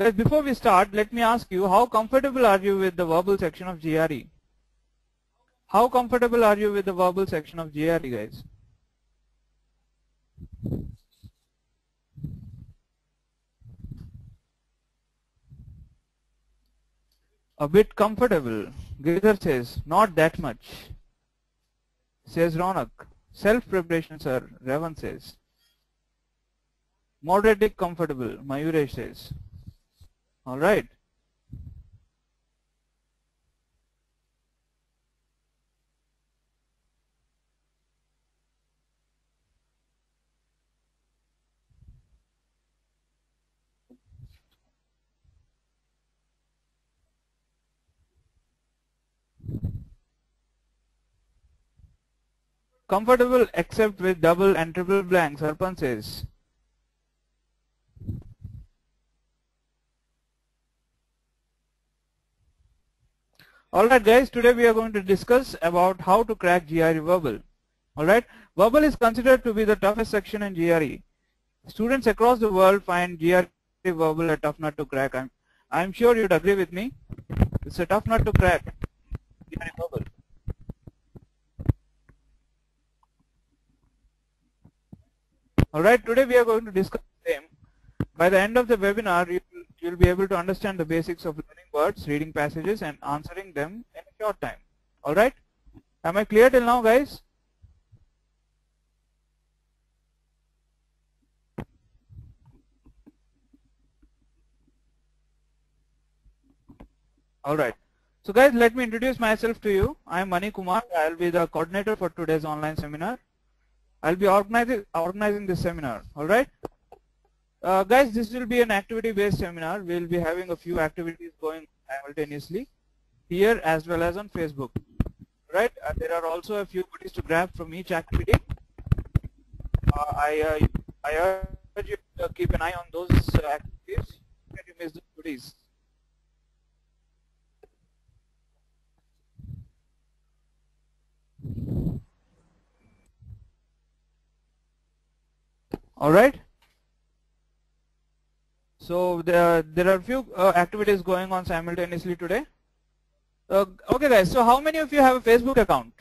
Guys, before we start, let me ask you, how comfortable are you with the verbal section of GRE? How comfortable are you with the verbal section of GRE, guys? A bit comfortable. Girdhar says, not that much. Says Ronak. Self-preparation, sir. Revan says. Moderately comfortable, Mayuresh says. Alright. Comfortable except with double and triple blanks, Sarpan says. Alright guys, today we are going to discuss about how to crack GRE verbal. Alright, verbal is considered to be the toughest section in GRE. Students across the world find GRE verbal a tough nut to crack. I'm sure you'd agree with me. It's a tough nut to crack, GRE verbal. Alright, today we are going to discuss the same. By the end of the webinar, you'll be able to understand the basics of learning words, reading passages, and answering them in a short time. Alright? Am I clear till now, guys? Alright. So guys, let me introduce myself to you. I am Mani Kumar. I'll be the coordinator for today's online seminar. I'll be organizing this seminar. Alright? Guys, this will be an activity-based seminar. We'll be having a few activities going simultaneously here as well as on Facebook. Right? There are also a few goodies to grab from each activity. I urge you to keep an eye on those activities and you miss the goodies. All right. So there are a few activities going on simultaneously today. Okay guys, so how many of you have a Facebook account?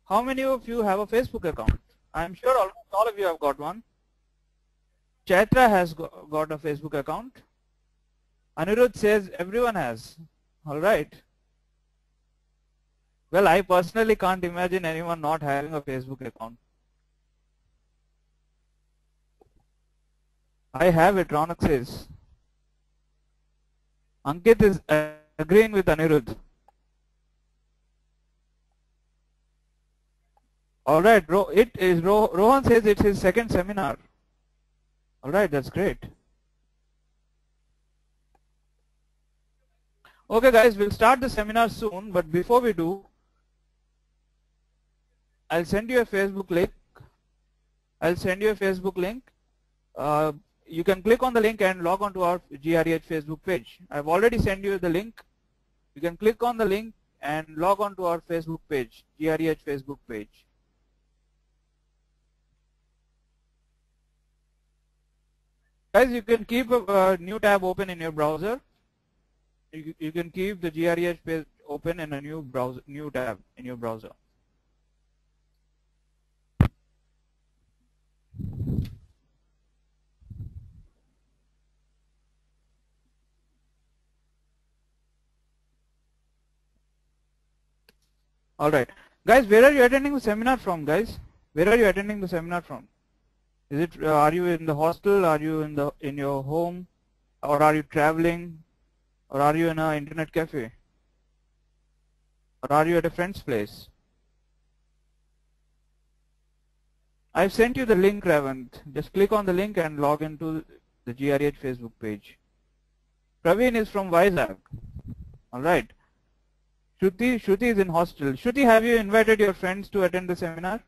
How many of you have a Facebook account? I'm sure almost all of you have got one. Chaitra has got a Facebook account. Anirudh says everyone has. Alright. Well, I personally can't imagine anyone not having a Facebook account. I have it, Ronak says. Ankit is agreeing with Anirudh. Alright, Rohan says it's his second seminar. Alright, that's great. Okay guys, we'll start the seminar soon, but before we do, I'll send you a Facebook link. You can click on the link and log on to our GREH Facebook page. I've already sent you the link. You can click on the link and log on to our Facebook page, GREH Facebook page. Guys, you can keep a new tab open in your browser. You can keep the GREH page open in a new tab in your browser. Alright. Guys, where are you attending the seminar from, guys? Where are you attending the seminar from? Is it, are you in the hostel? Are you in your home? Or are you traveling? Or are you in an internet cafe? Or are you at a friend's place? I've sent you the link, Ravant. Just click on the link and log into the GREH Facebook page. Praveen is from Vizag. Alright. Shruti is in hostel. Shruti, have you invited your friends to attend the seminar?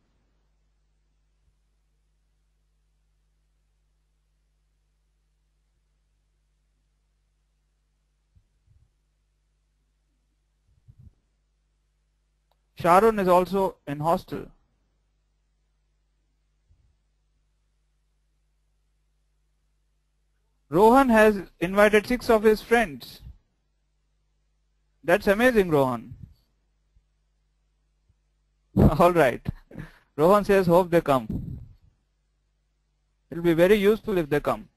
Sharon is also in hostel. Rohan has invited 6 of his friends. That's amazing, Rohan. Alright. Rohan says, hope they come. It will be very useful if they come.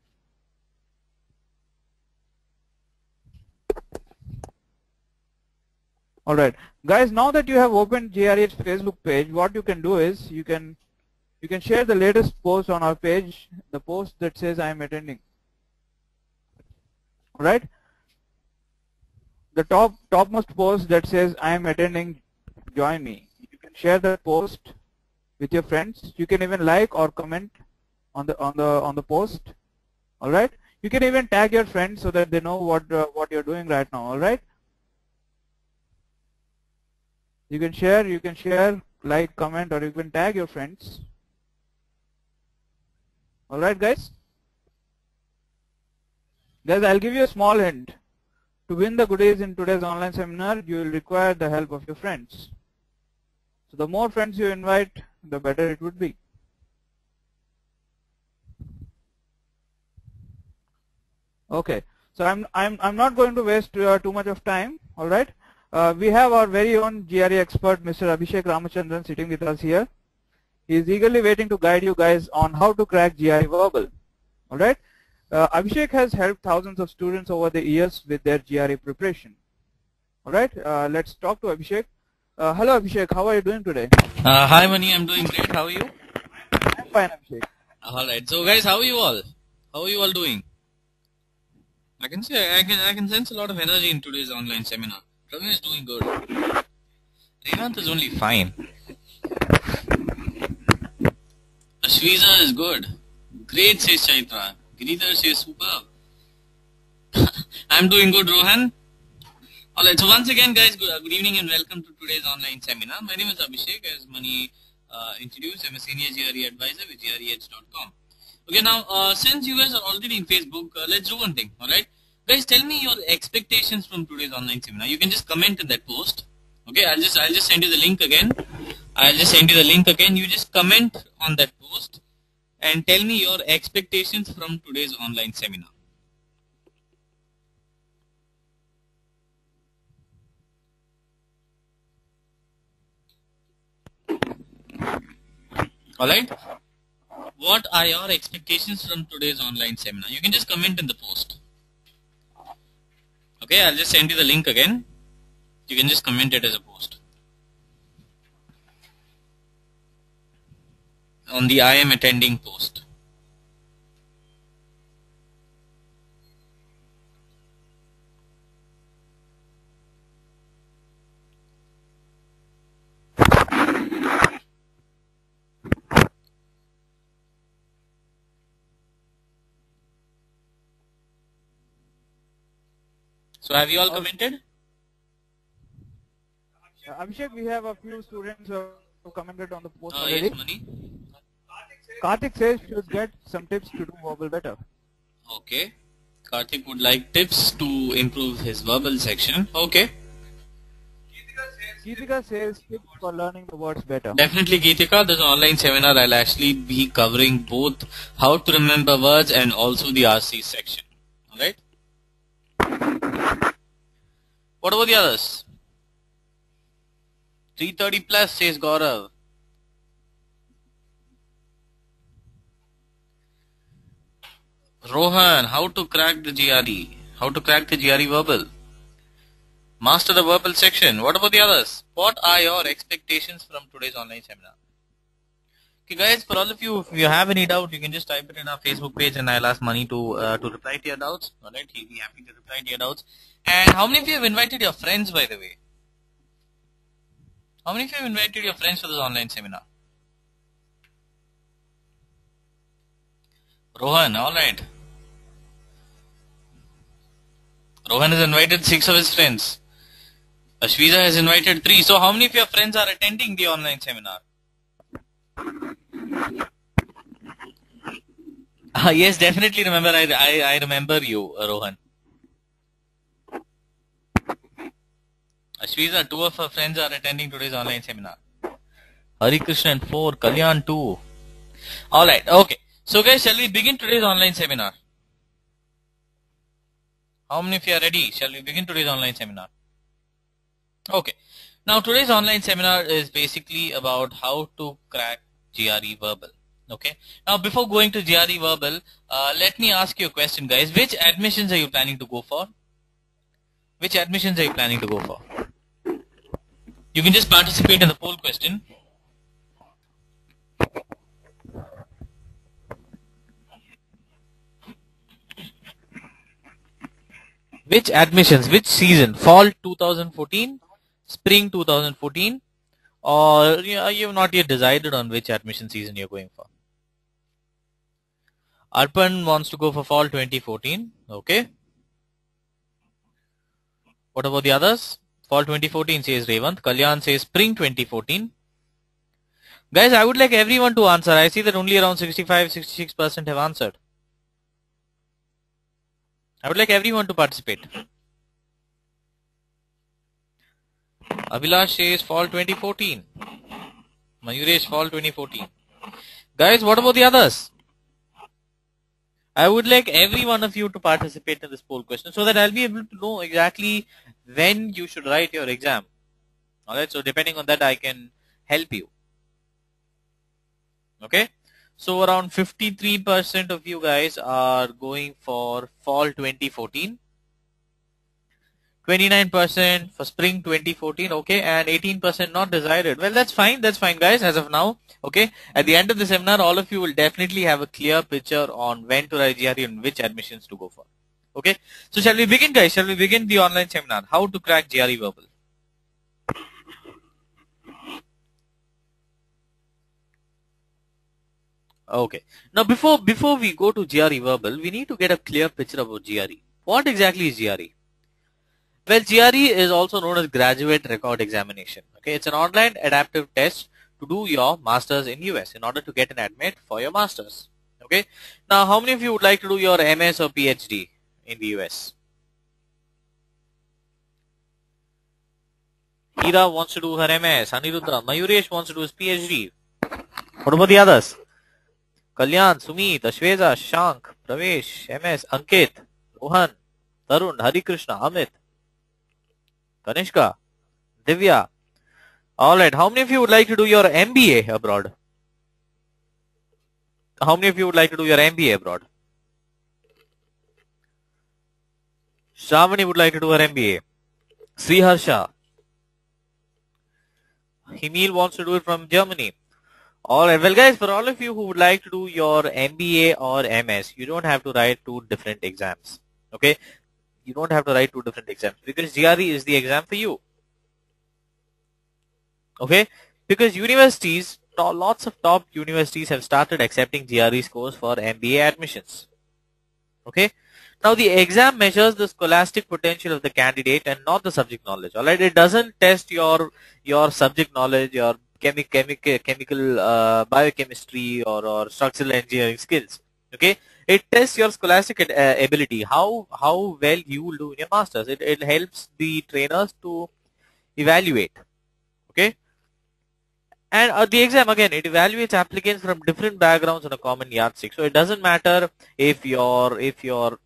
Alright. Guys, now that you have opened GRE's Facebook page, what you can do is you can share the latest post on our page, the post that says I am attending. Alright? The topmost post that says I am attending, join me. You can share that post with your friends. You can even like or comment on the post. Alright? You can even tag your friends so that they know what you're doing right now. Alright? You can share, like, comment, or you can tag your friends. Alright, guys? Guys, I'll give you a small hint. To win the goodies in today's online seminar, you will require the help of your friends. So the more friends you invite, the better it would be. Okay. So I'm not going to waste too much of time. Alright? We have our very own GRE expert, Mr. Abhishek Ramachandran, sitting with us here. He is eagerly waiting to guide you guys on how to crack GRE verbal. Alright? Abhishek has helped thousands of students over the years with their GRE preparation. Alright? Let's talk to Abhishek. Hello Abhishek, how are you doing today? Hi Mani, I'm doing great. How are you? I'm fine, Abhishek. Alright, so guys, how are you all? How are you all doing? I can say I can sense a lot of energy in today's online seminar. Praveen is doing good. Revanth is only fine. Ashwiza is good. Great, says Chaitra. Giridhar says superb. I'm doing good, Rohan. Alright, so once again guys, good evening and welcome to today's online seminar. My name is Abhishek, as Mani introduced. I'm a senior GRE advisor with GREedge.com. Okay, now since you guys are already in Facebook, let's do one thing, alright? Guys, tell me your expectations from today's online seminar. You can just comment in that post. Okay, I'll just send you the link again. You just comment on that post and tell me your expectations from today's online seminar. Alright? What are your expectations from today's online seminar? You can just comment in the post. Okay, I'll just send you the link again. You can just comment it as a post. On the I am attending post. So have you all commented? Abhishek, we have a few students who have commented on the post Yes, already. Mani. Karthik says should get some tips to do verbal better. Okay. Karthik would like tips to improve his verbal section. Okay. Geetika says tips for learning the words better. Definitely, Geetika. This online seminar I'll actually be covering both how to remember words and also the RC section. Alright? What about the others? 330 plus, says Gaurav. Rohan, how to crack the GRE? How to crack the GRE verbal? Master the verbal section. What about the others? What are your expectations from today's online seminar? Okay guys, for all of you, if you have any doubt, you can just type it in our Facebook page and I'll ask Mani to reply to your doubts. Alright, he'll be happy to reply to your doubts. And how many of you have invited your friends, by the way? How many of you have invited your friends for this online seminar? Rohan, alright. Rohan has invited 6 of his friends. Ashwiza has invited 3. So how many of your friends are attending the online seminar? Yes, definitely remember. I remember you, Rohan. Ashwiza, 2 of her friends are attending today's online seminar. Hari Krishnan 4, Kalyan 2. Alright, okay. So guys, shall we begin today's online seminar? How many of you are ready? Shall we begin today's online seminar? Okay. Now today's online seminar is basically about how to crack GRE verbal. Okay. Now before going to GRE verbal, let me ask you a question, guys. Which admissions are you planning to go for? Which admissions are you planning to go for? You can just participate in the poll question. Which admissions, which season? Fall 2014, spring 2014, or you have not yet decided on which admission season you're going for? Arpan wants to go for fall 2014. Okay. What about the others? Fall 2014 says Revant. Kalyan says spring 2014. Guys, I would like everyone to answer. I see that only around 65-66% have answered. I would like everyone to participate. Abhilash says fall 2014. Mayuresh fall 2014. Guys, what about the others? I would like every one of you to participate in this poll question so that I'll be able to know exactly when you should write your exam. Alright, so depending on that I can help you. Okay, so around 53% of you guys are going for fall 2014. 29% for spring 2014, okay, and 18% not decided. Well, that's fine, guys, as of now, okay. At the end of the seminar, all of you will definitely have a clear picture on when to write GRE and which admissions to go for, okay. So shall we begin, guys? Shall we begin the online seminar? How to crack GRE verbal? Okay. Now, before we go to GRE verbal, we need to get a clear picture about GRE. What exactly is GRE? Well, GRE is also known as Graduate Record Examination. Okay, it's an online adaptive test to do your masters in US in order to get an admit for your masters. Okay, now how many of you would like to do your MS or PhD in the US? Ira wants to do her MS. Aniruddha, Mayuresh wants to do his PhD. What about the others? Kalyan, Sumit, Ashweza, Shank, Pravesh, MS, Ankit, Rohan, Tarun, Harikrishna, Amit, Kanishka, Divya. Alright, how many of you would like to do your MBA abroad? How many of you would like to do your MBA abroad? Shravani would like to do her MBA. Sriharsha. Himil wants to do it from Germany. Alright, well guys, for all of you who would like to do your MBA or MS, you don't have to write two different exams. Okay? You don't have to write two different exams because GRE is the exam for you. Okay? Because universities, lots of top universities have started accepting GRE scores for MBA admissions. Okay? Now the exam measures the scholastic potential of the candidate and not the subject knowledge. Alright? It doesn't test your subject knowledge, your chemical biochemistry or structural engineering skills. Okay? It tests your scholastic ability, how well you will do in your masters. It helps the trainers to evaluate. Okay, and the exam again, it evaluates applicants from different backgrounds on a common yardstick. So it doesn't matter if you're in your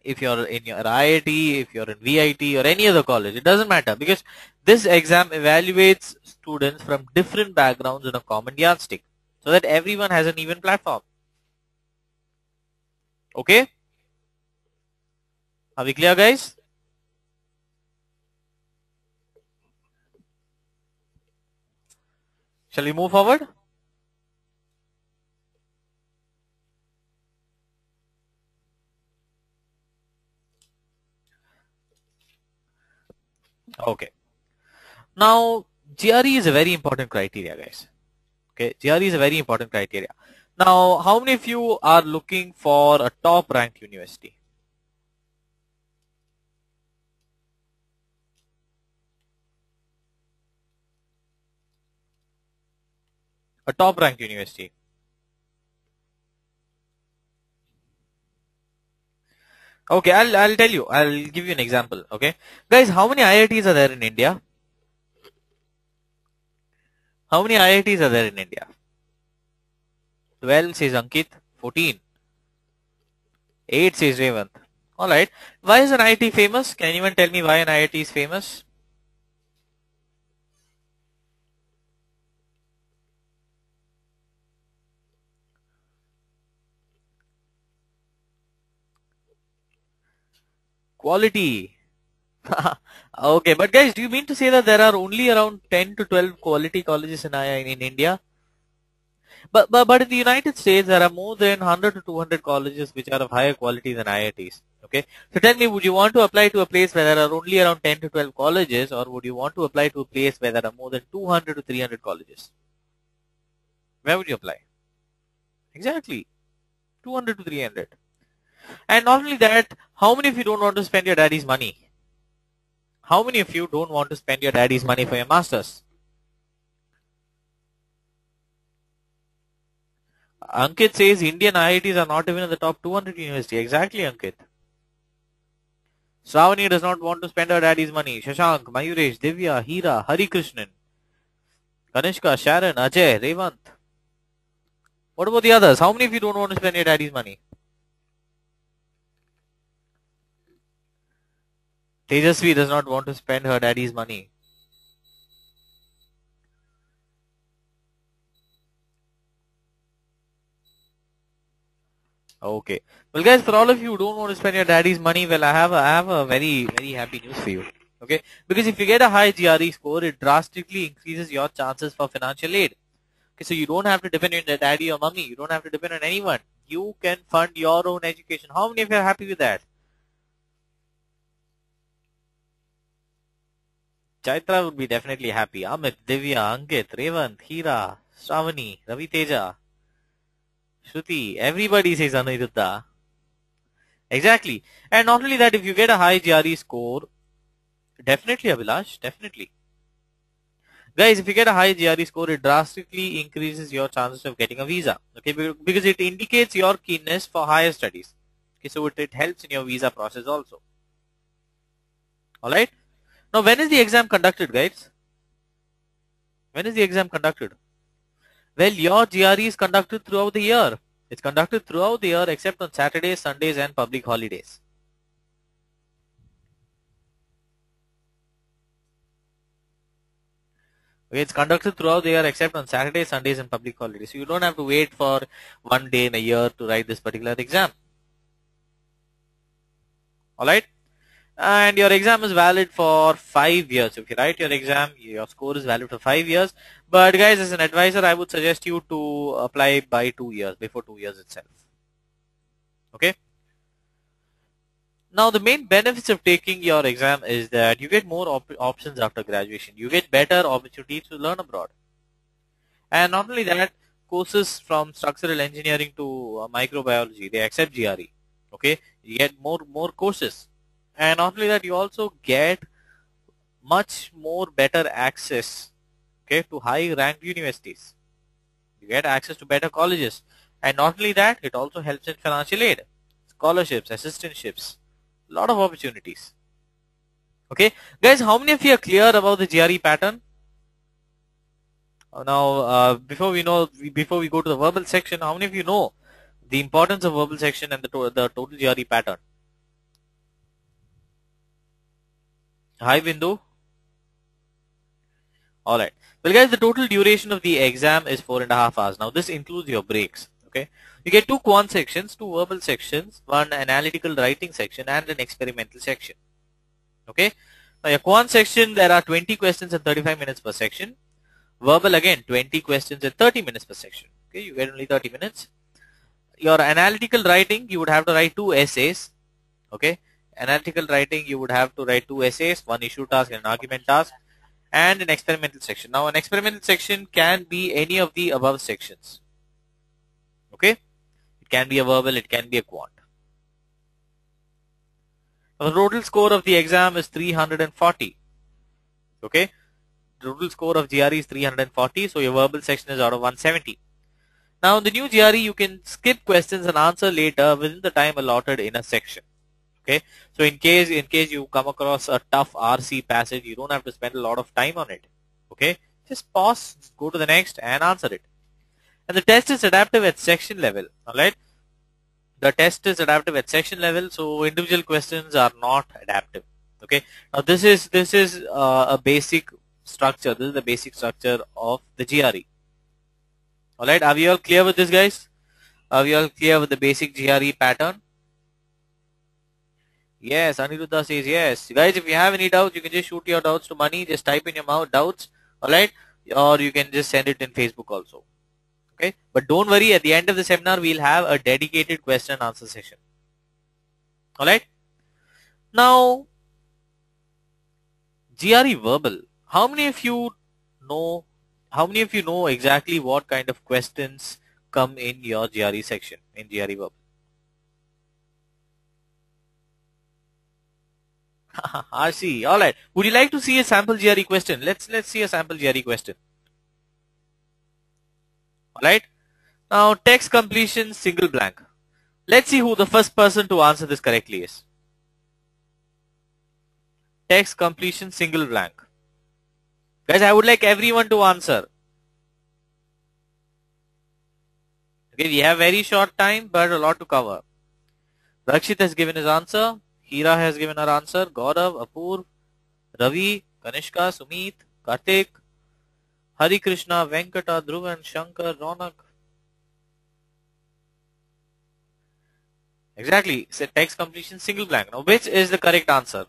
IIT, if you're in VIT or any other college. It doesn't matter because this exam evaluates students from different backgrounds on a common yardstick so that everyone has an even platform. Okay, are we clear, guys? Shall we move forward? Okay. Now, GRE is a very important criteria, guys. Okay, GRE is a very important criteria. Now, how many of you are looking for a top ranked university? A top ranked university. Okay, I'll tell you. I'll give you an example. Okay, guys, how many IITs are there in India? How many IITs are there in India? 12 says Ankit. 14. 8 says Revant. Alright. Why is an IIT famous? Can anyone tell me why an IIT is famous? Quality. Okay, but guys, do you mean to say that there are only around 10 to 12 quality colleges in India? But in the United States, there are more than 100 to 200 colleges which are of higher quality than IITs. Okay, so tell me, would you want to apply to a place where there are only around 10 to 12 colleges, or would you want to apply to a place where there are more than 200 to 300 colleges? Where would you apply? Exactly, 200 to 300. And not only that, how many of you don't want to spend your daddy's money? How many of you don't want to spend your daddy's money for your masters? Ankit says Indian IITs are not even in the top 200 university. Exactly, Ankit. Shravani does not want to spend her daddy's money. Shashank, Mayuresh, Divya, Hira, Hari Krishnan, Kanishka, Sharon, Ajay, Revant. What about the others? How many of you don't want to spend your daddy's money? Tejasvi does not want to spend her daddy's money. Okay. Well, guys, for all of you who don't want to spend your daddy's money, well, I have a very, very happy news for you. Okay. Because if you get a high GRE score, it drastically increases your chances for financial aid. Okay. So you don't have to depend on your daddy or mommy. You don't have to depend on anyone. You can fund your own education. How many of you are happy with that? Chaitra would be definitely happy. Amit, Divya, Ankit, Revant, Hira, Shravani, Ravi Teja, Shruti, everybody says Aniruddha. Exactly. And not only that, if you get a high GRE score, definitely Abhilash, definitely. Guys, if you get a high GRE score, it drastically increases your chances of getting a visa. Okay, because it indicates your keenness for higher studies. Okay, so it helps in your visa process also. Alright. Now, when is the exam conducted, guys? When is the exam conducted? Well, your GRE is conducted throughout the year. It's conducted throughout the year except on Saturdays, Sundays and public holidays. Okay, it's conducted throughout the year except on Saturdays, Sundays and public holidays. So you don't have to wait for one day in a year to write this particular exam. Alright? And your exam is valid for 5 years. If you write your exam, your score is valid for 5 years. But guys, as an advisor, I would suggest you to apply by 2 years, before 2 years itself. Okay? Now, the main benefits of taking your exam is that you get more options after graduation. You get better opportunities to learn abroad. And not only that, courses from structural engineering to microbiology, they accept GRE. Okay? You get more courses. And not only that, you also get much more better access, okay, to high ranked universities. You get access to better colleges. And not only that, it also helps in financial aid, scholarships, assistantships, a lot of opportunities. Okay, guys, how many of you are clear about the GRE pattern? Now, before we go to the verbal section, how many of you know the importance of verbal section and the total GRE pattern? Hi, Bindu. Alright. Well, guys, the total duration of the exam is 4.5 hours. Now, this includes your breaks. Okay. You get 2 quant sections, 2 verbal sections, 1 analytical writing section, and an experimental section. Okay. Now, your quant section, there are 20 questions and 35 minutes per section. Verbal, again, 20 questions and 30 minutes per section. Okay. You get only 30 minutes. Your analytical writing, you would have to write 2 essays. Okay. Analytical writing, you would have to write 2 essays, 1 issue task and an argument task, and an experimental section. Now, an experimental section can be any of the above sections. Okay. It can be a verbal, it can be a quant. Now, the total score of the exam is 340. Okay. The total score of GRE is 340. So, your verbal section is out of 170. Now, in the new GRE, you can skip questions and answer later within the time allotted in a section. Okay, so in case you come across a tough RC passage, you don't have to spend a lot of time on it. Okay, just pause, go to the next and answer it. And the test is adaptive at section level. Alright, The test is adaptive at section level, so individual questions are not adaptive. Okay. Now this is a basic structure. This is the basic structure of the GRE. All right. Are we all clear with this, guys? Are we all clear with the basic GRE pattern? Yes. Aniruddha says yes. Guys, if you have any doubts, you can just shoot your doubts to Mani. Just type in your mouth doubts. All right. Or you can just send it in Facebook also. Okay. But don't worry. At the end of the seminar, we'll have a dedicated question and answer session. All right. Now, GRE verbal. How many of you know exactly what kind of questions come in your GRE section in GRE verbal? RC. All right. Would you like to see a sample GRE question? Let's see a sample GRE question. All right. Now, text completion single blank. Let's see who the first person to answer this correctly is. Text completion single blank. Guys, I would like everyone to answer. Okay, we have very short time, but a lot to cover. Rakshit has given his answer. Hira has given her answer. Gaurav, Apur, Ravi, Kanishka, Sumit, Kartik, Hari Krishna, Venkata, Dhruvan, Shankar, Ronak. Exactly. It's a text completion single blank. Now, which is the correct answer?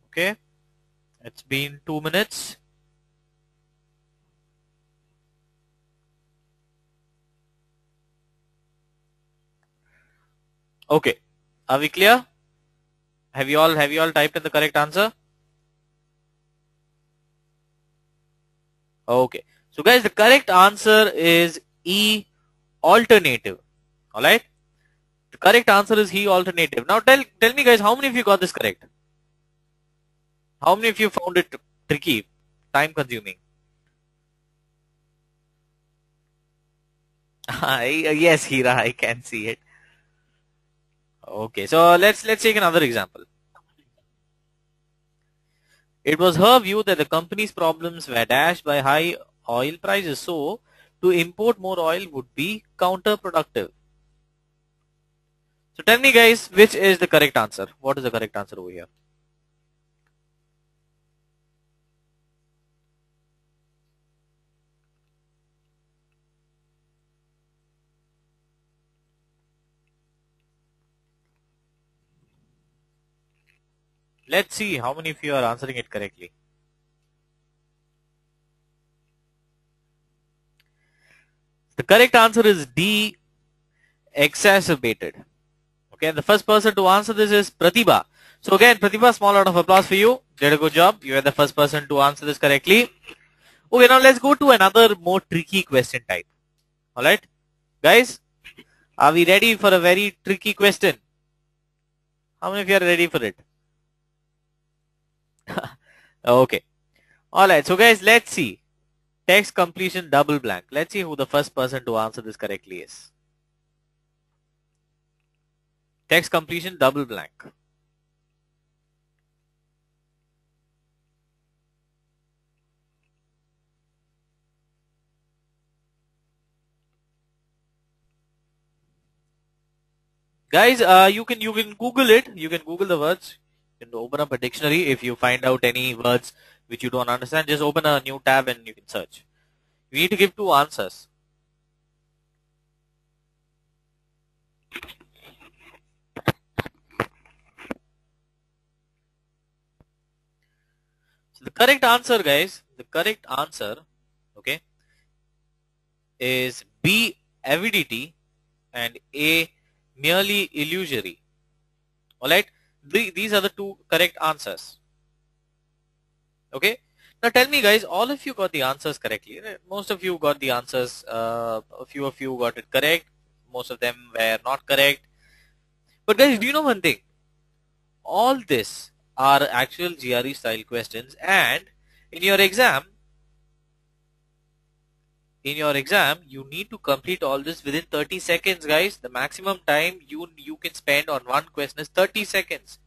Okay. It's been 2 minutes. Okay. Are we clear? Have you all typed in the correct answer? Okay. So guys, the correct answer is E, alternative. All right. The correct answer is E, alternative. Now tell me guys, how many of you got this correct? How many of you found it tricky, time consuming? Yes, Hira, I can see it. Okay, so let's take another example. It was her view that the company's problems were dashed by high oil prices, so to import more oil would be counterproductive. So tell me guys, which is the correct answer? What is the correct answer over here? Let's see how many of you are answering it correctly. The correct answer is D, exacerbated. Okay, and the first person to answer this is Pratibha. So again, Pratibha, small round of applause for you. Did a good job. You are the first person to answer this correctly. Okay, now let's go to another more tricky question type. Alright, guys, are we ready for a very tricky question? How many of you are ready for it? Okay. Alright, so guys, let's see. Text completion double blank. Let's see who the first person to answer this correctly is. Text completion double blank. Guys, you can Google it. You can Google the words. You can open up a dictionary. If you find out any words which you don't understand, just open a new tab and you can search. You need to give 2 answers. So the correct answer, guys, the correct answer, okay, is B, avidity, and A, merely illusory. Alright, these are the 2 correct answers. Okay, now tell me guys, all of you got the answers correctly. Most of you got the answers, a few of you got it correct, most of them were not correct. But guys, do you know one thing? All this are actual GRE style questions, and in your exam you need to complete all this within 30 seconds, guys. The maximum time you can spend on one question is 30 seconds.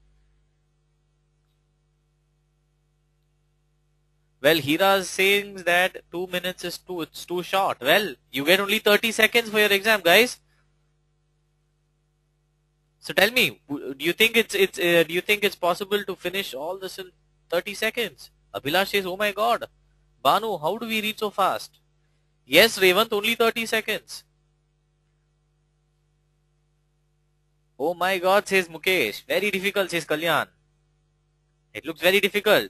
Well, Hira is saying that 2 minutes is it's too short. Well, you get only 30 seconds for your exam, guys. So tell me, do you think it's possible to finish all this in 30 seconds? Abhilash says, oh my god. Banu, how do we read so fast? Yes, Revant, only 30 seconds. Oh my god, says Mukesh. Very difficult, says Kalyan. It looks very difficult.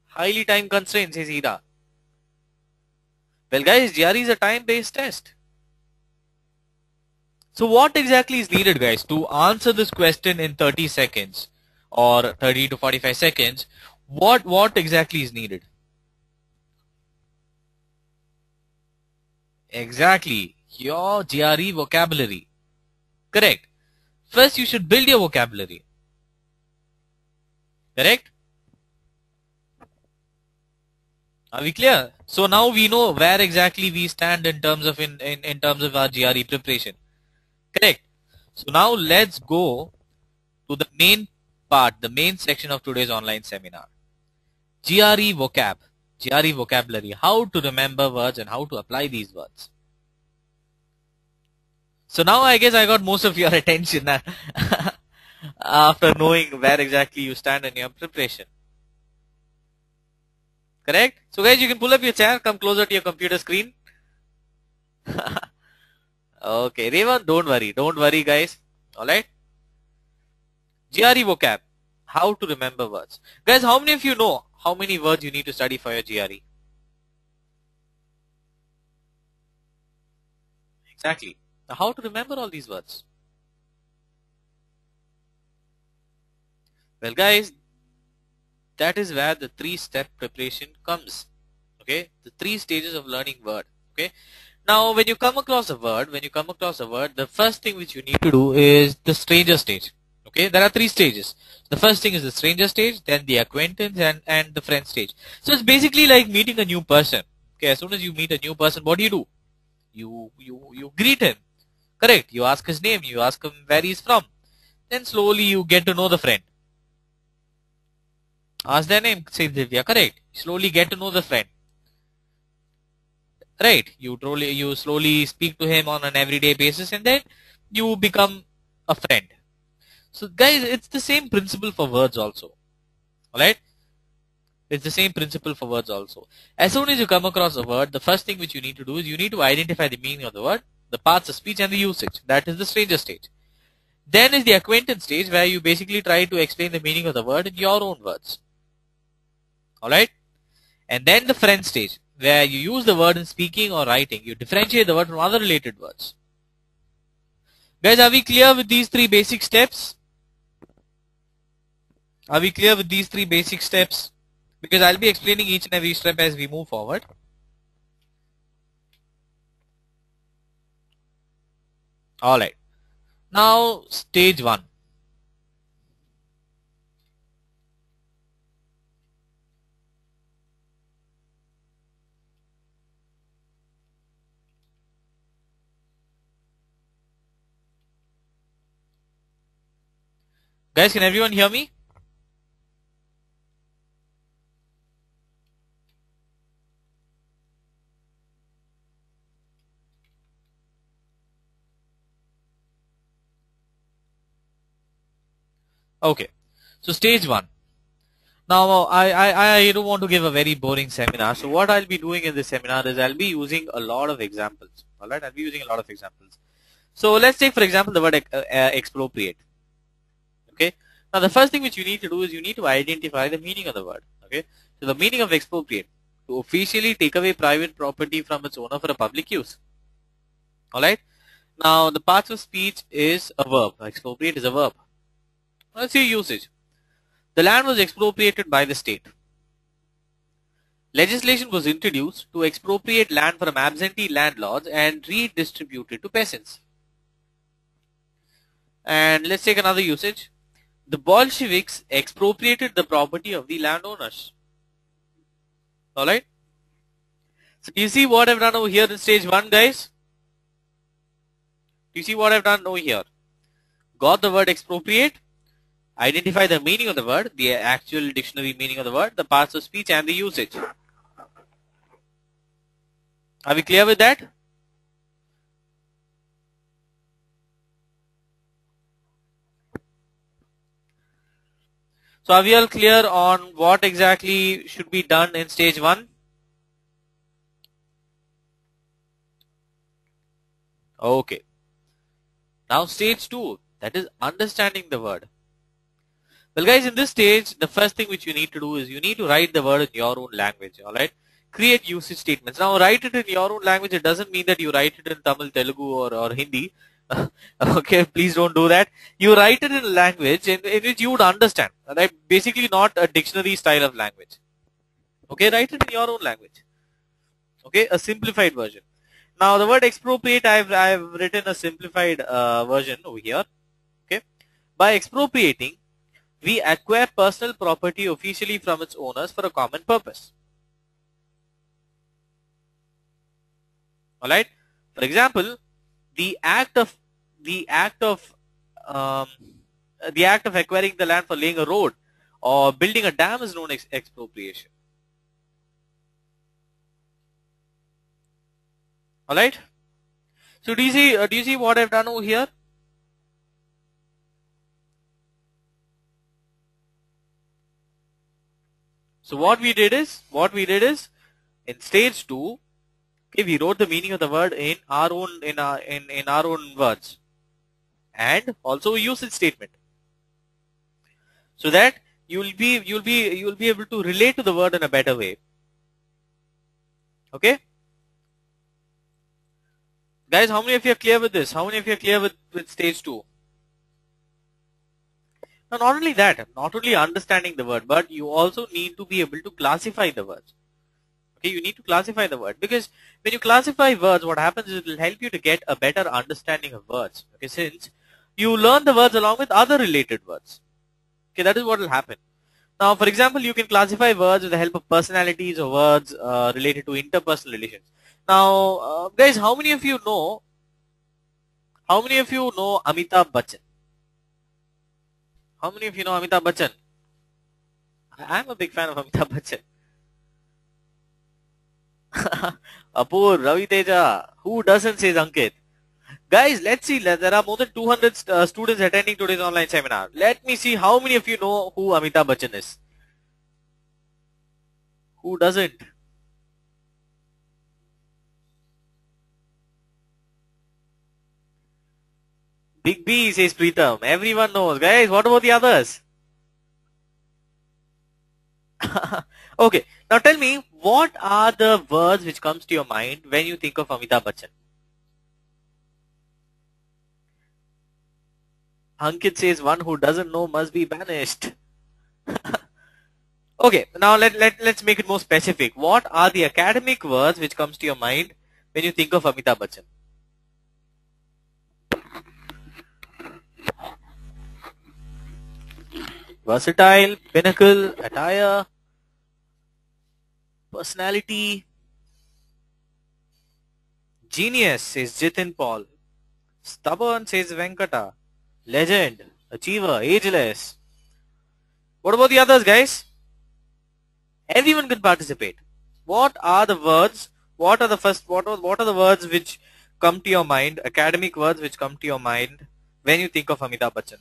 Highly time constrained, says Hira. Well guys, GRE is a time-based test. So what exactly is needed, guys, to answer this question in 30 seconds or 30 to 45 seconds? What exactly is needed? Exactly, your GRE vocabulary. Correct. First, you should build your vocabulary. Correct? Are we clear? So now we know where exactly we stand in terms of in terms of our GRE preparation. Correct. So now let's go to the main part, the main section of today's online seminar. GRE vocab, GRE vocabulary, how to remember words and how to apply these words. So now I guess I got most of your attention after knowing where exactly you stand in your preparation. Correct? So guys, you can pull up your chair, come closer to your computer screen. Okay, Revan, don't worry guys. Alright? GRE vocab, how to remember words. Guys, how many of you know how many words you need to study for your GRE? Exactly. Now how to remember all these words? Well guys, that is where the 3-step preparation comes. Okay, the 3 stages of learning word. Okay, now when you come across a word, the first thing which you need to do is the stranger stage. Okay, there are 3 stages. The first thing is the stranger stage, then the acquaintance and the friend stage. So it's basically like meeting a new person. Okay, as soon as you meet a new person, what do? You greet him. Correct. You ask his name, you ask him where he's from. Then slowly you get to know the friend. Ask their name, say Divya. Correct. Slowly get to know the friend. Right. You slowly speak to him on an everyday basis and then you become a friend. So guys, it's the same principle for words also. Alright? It's the same principle for words also. As soon as you come across a word, the first thing which you need to do is you need to identify the meaning of the word, the parts of speech and the usage. That is the stranger stage. Then is the acquaintance stage where you basically try to explain the meaning of the word in your own words. Alright? And then the friend stage where you use the word in speaking or writing. You differentiate the word from other related words. Guys, are we clear with these 3 basic steps? Are we clear with these 3 basic steps? Because I'll be explaining each and every step as we move forward. Alright. Now, stage 1. Guys, can everyone hear me? Okay. So stage 1. Now, I don't want to give a very boring seminar. So what I'll be doing in this seminar is I'll be using a lot of examples. Alright, I'll be using a lot of examples. So let's take, for example, the word expropriate. Okay. Now, the first thing which you need to do is you need to identify the meaning of the word. Okay. So the meaning of expropriate: to officially take away private property from its owner for a public use. Alright. Now, the parts of speech is a verb. Expropriate is a verb. Let's see usage. The land was expropriated by the state. Legislation was introduced to expropriate land from absentee landlords and redistribute it to peasants. And let's take another usage. The Bolsheviks expropriated the property of the landowners. Alright. So do you see what I've done over here in stage 1, guys? Do you see what I've done over here? Got the word expropriate, Identify the meaning of the word, the actual dictionary meaning of the word, the parts of speech and the usage. Are we clear with that? So are we all clear on what exactly should be done in stage 1? Okay. Now stage 2, that is understanding the word. Well guys, in this stage, the first thing which you need to do is you need to write the word in your own language, alright? Create usage statements. Now write it in your own language, it doesn't mean that you write it in Tamil, Telugu or Hindi. Okay, please don't do that. You write it in a language in which you would understand, alright? Basically not a dictionary style of language. Okay, write it in your own language. Okay, a simplified version. Now the word expropriate, I've written a simplified version over here. Okay, by expropriating, we acquire personal property officially from its owners for a common purpose. Alright. For example, the act of acquiring the land for laying a road or building a dam is known as expropriation. Alright. So do you see what I've done over here? So what we did is in stage 2, okay, we wrote the meaning of the word in our own words and also a usage statement, so that you'll be able to relate to the word in a better way. Okay, guys, how many of you are clear with this? How many of you are clear with stage 2? Now, not only that, not only understanding the word, but you also need to be able to classify the words. Okay, you need to classify the word, because when you classify words, what happens is it will help you to get a better understanding of words. Okay, since you learn the words along with other related words. Okay, that is what will happen. Now, for example, you can classify words with the help of personalities or words related to interpersonal relations. Now, guys, how many of you know Amitabh Bachchan? How many of you know Amitabh Bachchan? I'm a big fan of Amitabh Bachchan. Apur, Ravi Teja, who doesn't, says Ankit. Guys, let's see, there are more than 200 students attending today's online seminar. Let me see how many of you know who Amitabh Bachchan is. Who doesn't? Big B, says Preetham. Everyone knows. Guys, what about the others? Okay, now tell me, what are the words which comes to your mind when you think of Amitabh Bachchan? Ankit says one who doesn't know must be banished. Okay, now let's make it more specific. What are the academic words which comes to your mind when you think of Amitabh Bachchan? Versatile, pinnacle, attire, personality. Genius, says Jitin Paul. Stubborn, says Venkata. Legend, achiever, ageless. What about the others, guys? Everyone can participate. What are the words? What are the words which come to your mind? Academic words which come to your mind when you think of Amitabh Bachchan?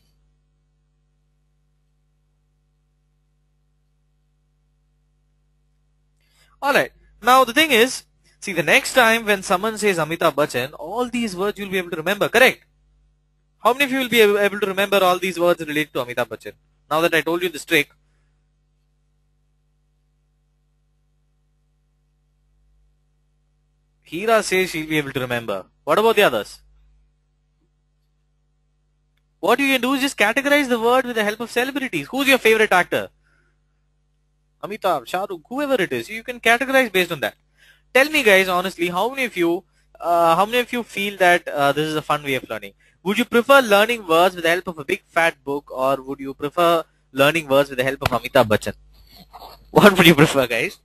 Alright, now the thing is, see, the next time when someone says Amitabh Bachchan, all these words you'll be able to remember, correct? How many of you will be able to remember all these words related to Amitabh Bachchan? Now that I told you this trick. Hira says she'll be able to remember. What about the others? What you can do is just categorize the word with the help of celebrities. Who's your favorite actor? Amitabh, Shahrukh, whoever it is, you can categorize based on that. Tell me, guys, honestly, how many of you feel that this is a fun way of learning? Would you prefer learning words with the help of a big fat book, or would you prefer learning words with the help of Amitabh Bachchan? What would you prefer, guys?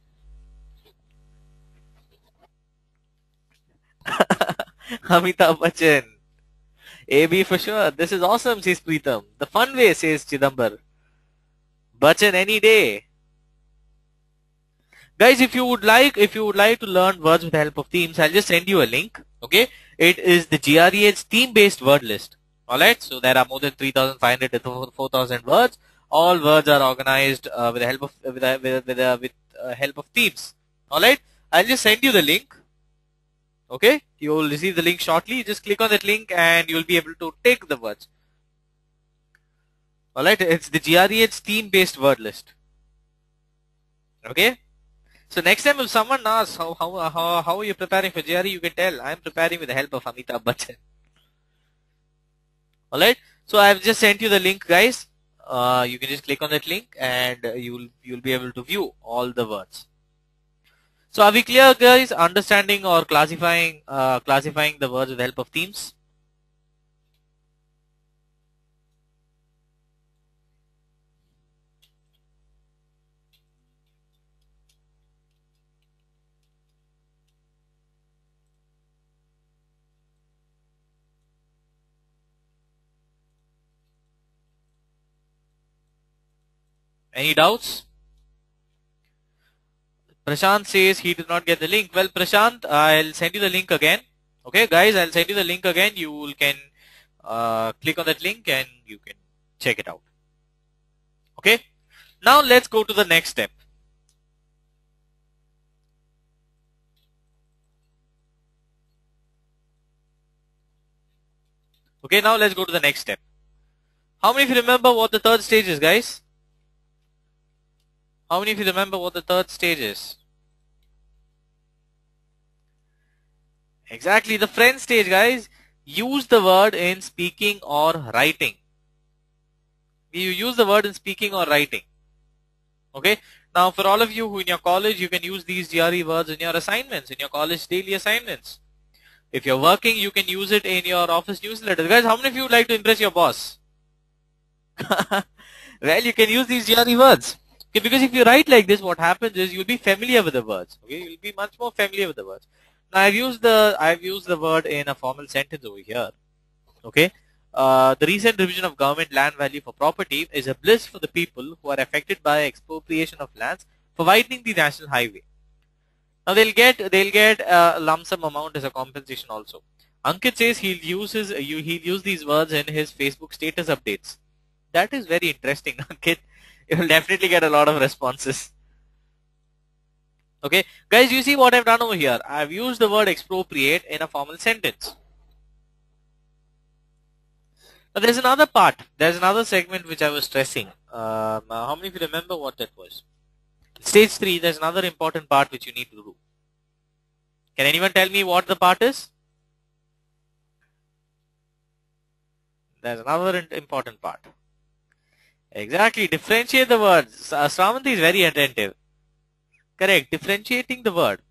Amitabh Bachchan. AB for sure. This is awesome, says Preetham. The fun way, says Chidambar. Bachchan any day. Guys, if you would like to learn words with the help of themes, I'll just send you a link. Okay, it is the GRE's theme-based word list. All right, so there are more than 3,500 to 4,000 words. All words are organized with the help of help of themes. All right, I'll just send you the link. Okay, you will receive the link shortly. Just click on that link and you'll be able to take the words. All right, it's the GRE's theme-based word list. Okay. So next time if someone asks how are you preparing for GRE, you can tell I'm preparing with the help of Amitabh Bachchan. Alright, so I've just sent you the link, guys. You can just click on that link and you'll be able to view all the words. So are we clear, guys? Understanding or classifying the words with the help of themes? Any doubts? Prashant says he did not get the link. Well, Prashant, I'll send you the link again. Okay, guys, I'll send you the link again. You can click on that link and you can check it out. Okay, now let's go to the next step. Okay, now let's go to the next step. How many of you remember what the third stage is, guys? How many of you remember what the third stage is? Exactly, the friend stage, guys. Use the word in speaking or writing. You use the word in speaking or writing. Okay. Now, for all of you who in your college, you can use these GRE words in your assignments, in your college daily assignments. If you're working, you can use it in your office newsletter. Guys, how many of you would like to impress your boss? Well, you can use these GRE words. Okay, because if you write like this, what happens is you'll be familiar with the words. Okay, you'll be much more familiar with the words. Now, I've used the word in a formal sentence over here. Okay, the recent revision of government land value for property is a bliss for the people who are affected by expropriation of lands for widening the national highway. Now they'll get a lump sum amount as a compensation also. Ankit says he'll use these words in his Facebook status updates. That is very interesting, Ankit. You'll definitely get a lot of responses. Okay, guys, you see what I've done over here? I've used the word expropriate in a formal sentence. Now there's another part. There's another segment which I was stressing. How many of you remember what that was? Stage 3, there's another important part which you need to do. Can anyone tell me what the part is? There's another important part. Exactly, differentiate the words. Sravanti is very attentive. Correct, differentiating the word.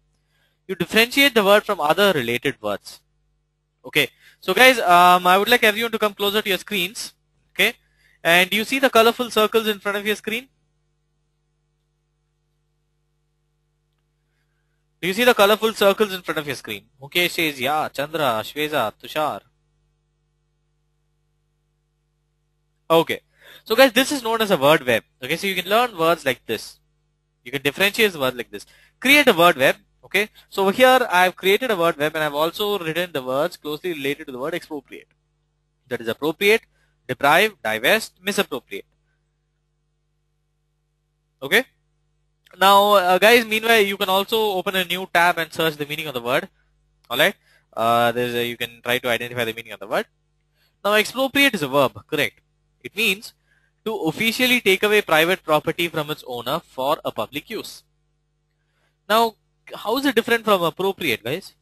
You differentiate the word from other related words. Okay, so guys, I would like everyone to come closer to your screens. Okay, and do you see the colorful circles in front of your screen? Do you see the colorful circles in front of your screen? Mukesh says, yeah. Chandra, Shweza, Tushar. Okay. So guys, this is known as a word web. Okay, so you can learn words like this. You can differentiate the word like this. Create a word web. Okay, so over here I've created a word web and I've also written the words closely related to the word expropriate. That is appropriate, deprive, divest, misappropriate. Okay. Now, guys, meanwhile, you can also open a new tab and search the meaning of the word. Alright. You can try to identify the meaning of the word. Now, expropriate is a verb, correct? It means to officially take away private property from its owner for a public use. Now, how is it different from appropriate, guys?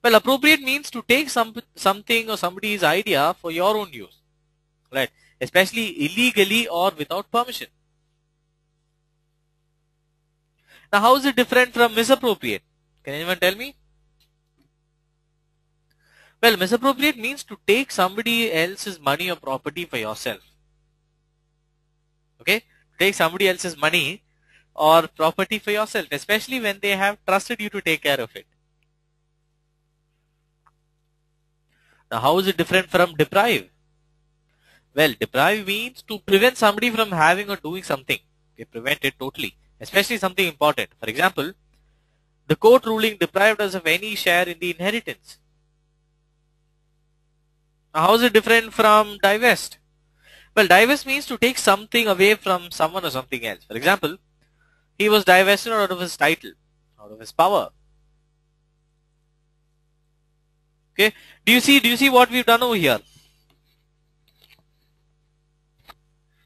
Well, appropriate means to take something or somebody's idea for your own use, right? Especially illegally or without permission. Now, how is it different from misappropriate? Can anyone tell me? Well, misappropriate means to take somebody else's money or property for yourself. Okay? Take somebody else's money or property for yourself, especially when they have trusted you to take care of it. Now how is it different from deprive? Well, deprive means to prevent somebody from having or doing something. Okay, prevent it totally, especially something important. For example, the court ruling deprived us of any share in the inheritance. Now how is it different from divest? Well, divest means to take something away from someone or something else. For example, he was divested out of his title, out of his power. Okay, do you see what we've done over here?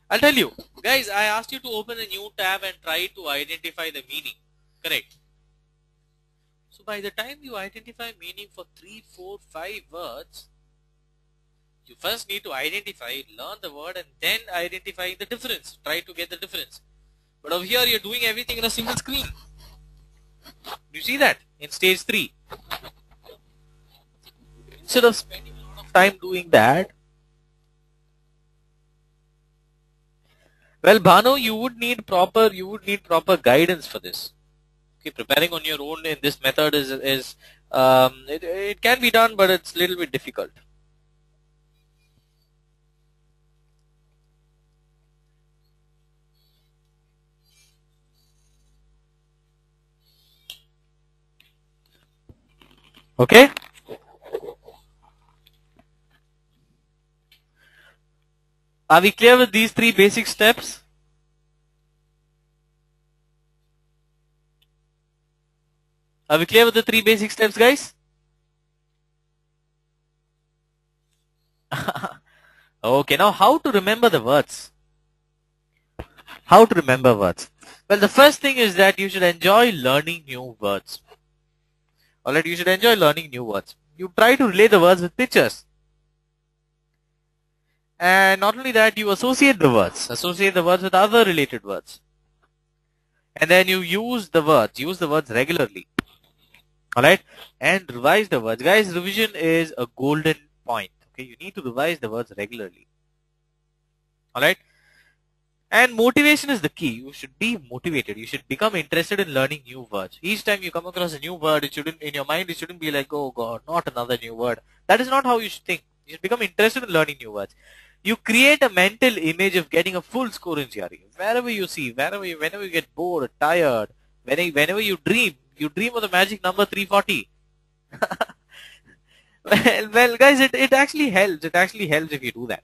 I'll tell you, guys, I asked you to open a new tab and try to identify the meaning. Correct. So by the time you identify meaning for 3, 4, 5 words, you first need to identify, learn the word, and then identify the difference. Try to get the difference. But over here, you're doing everything in a single screen. Do you see that in stage 3? Instead of spending a lot of time doing that, well, Bhanu, you would need proper guidance for this. Okay, preparing on your own in this method it can be done, but it's a little bit difficult. Okay. Are we clear with these 3 basic steps? Are we clear with the 3 basic steps, guys? Okay, now how to remember the words? How to remember words? Well, the first thing is that you should enjoy learning new words. Alright, you should enjoy learning new words. You try to relate the words with pictures. And not only that, you associate the words with other related words. And then you use the words regularly. Alright, and revise the words. Guys, revision is a golden point. Okay, you need to revise the words regularly. Alright, and motivation is the key. You should be motivated. You should become interested in learning new words. Each time you come across a new word, in your mind, it shouldn't be like, oh God, not another new word. That is not how you should think. You should become interested in learning new words. You create a mental image of getting a full score in GRE. Wherever you see, whenever you get bored or tired, whenever you dream of the magic number 340. well, guys, it actually helps. It actually helps if you do that.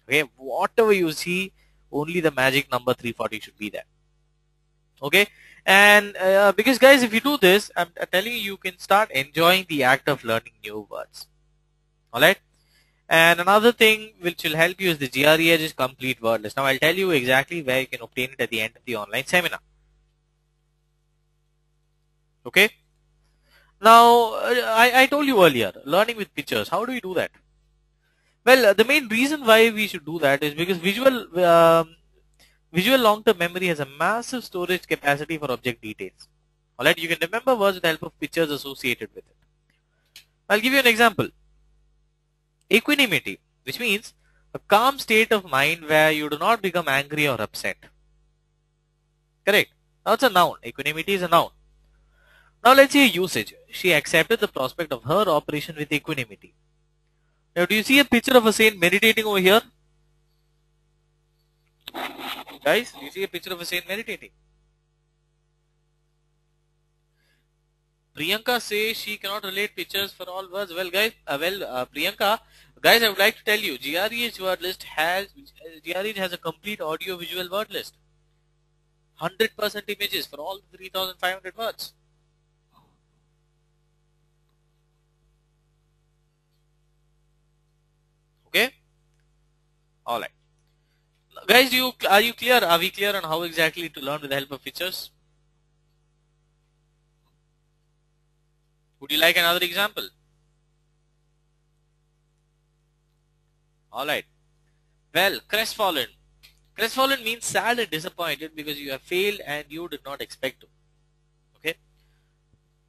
Okay, whatever you see, only the magic number 340 should be there. Okay, and because guys, if you do this, I'm telling you, you can start enjoying the act of learning new words. Alright, and another thing which will help you is the GREedge complete word list. Now I'll tell you exactly where you can obtain it at the end of the online seminar. Okay, now I told you earlier, learning with pictures. How do we do that? Well, the main reason why we should do that is because visual long-term memory has a massive storage capacity for object details. Alright, you can remember words with the help of pictures associated with it. I'll give you an example. Equanimity, which means a calm state of mind where you do not become angry or upset. Correct. Now it's a noun. Equanimity is a noun. Now let's see a usage. She accepted the prospect of her operation with equanimity. Now do you see a picture of a saint meditating over here? Guys, do you see a picture of a saint meditating? Priyanka says she cannot relate pictures for all words. Well, guys, Priyanka, guys, I would like to tell you, GRE's word list has a complete audio-visual word list. 100% images for all 3,500 words. Okay. All right. Guys, are you clear? Are we clear on how exactly to learn with the help of pictures? Would you like another example? All right. Well, crestfallen. Crestfallen means sad and disappointed because you have failed and you did not expect to. Okay.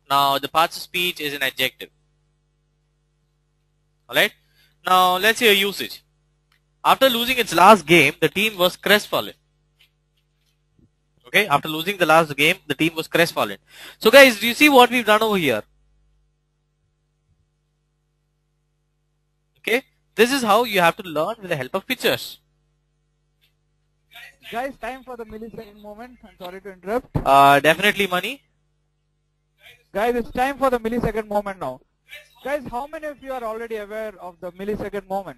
Now, the parts of speech is an adjective. All right. Now, let's see a usage. After losing its last game, the team was crestfallen. Okay. After losing the last game, the team was crestfallen. So, guys, do you see what we've done over here? Okay, this is how you have to learn with the help of pictures. Guys, time for the millisecond moment. I'm sorry to interrupt. Definitely money. Guys, it's time for the millisecond moment now. Guys, how many of you are already aware of the millisecond moment?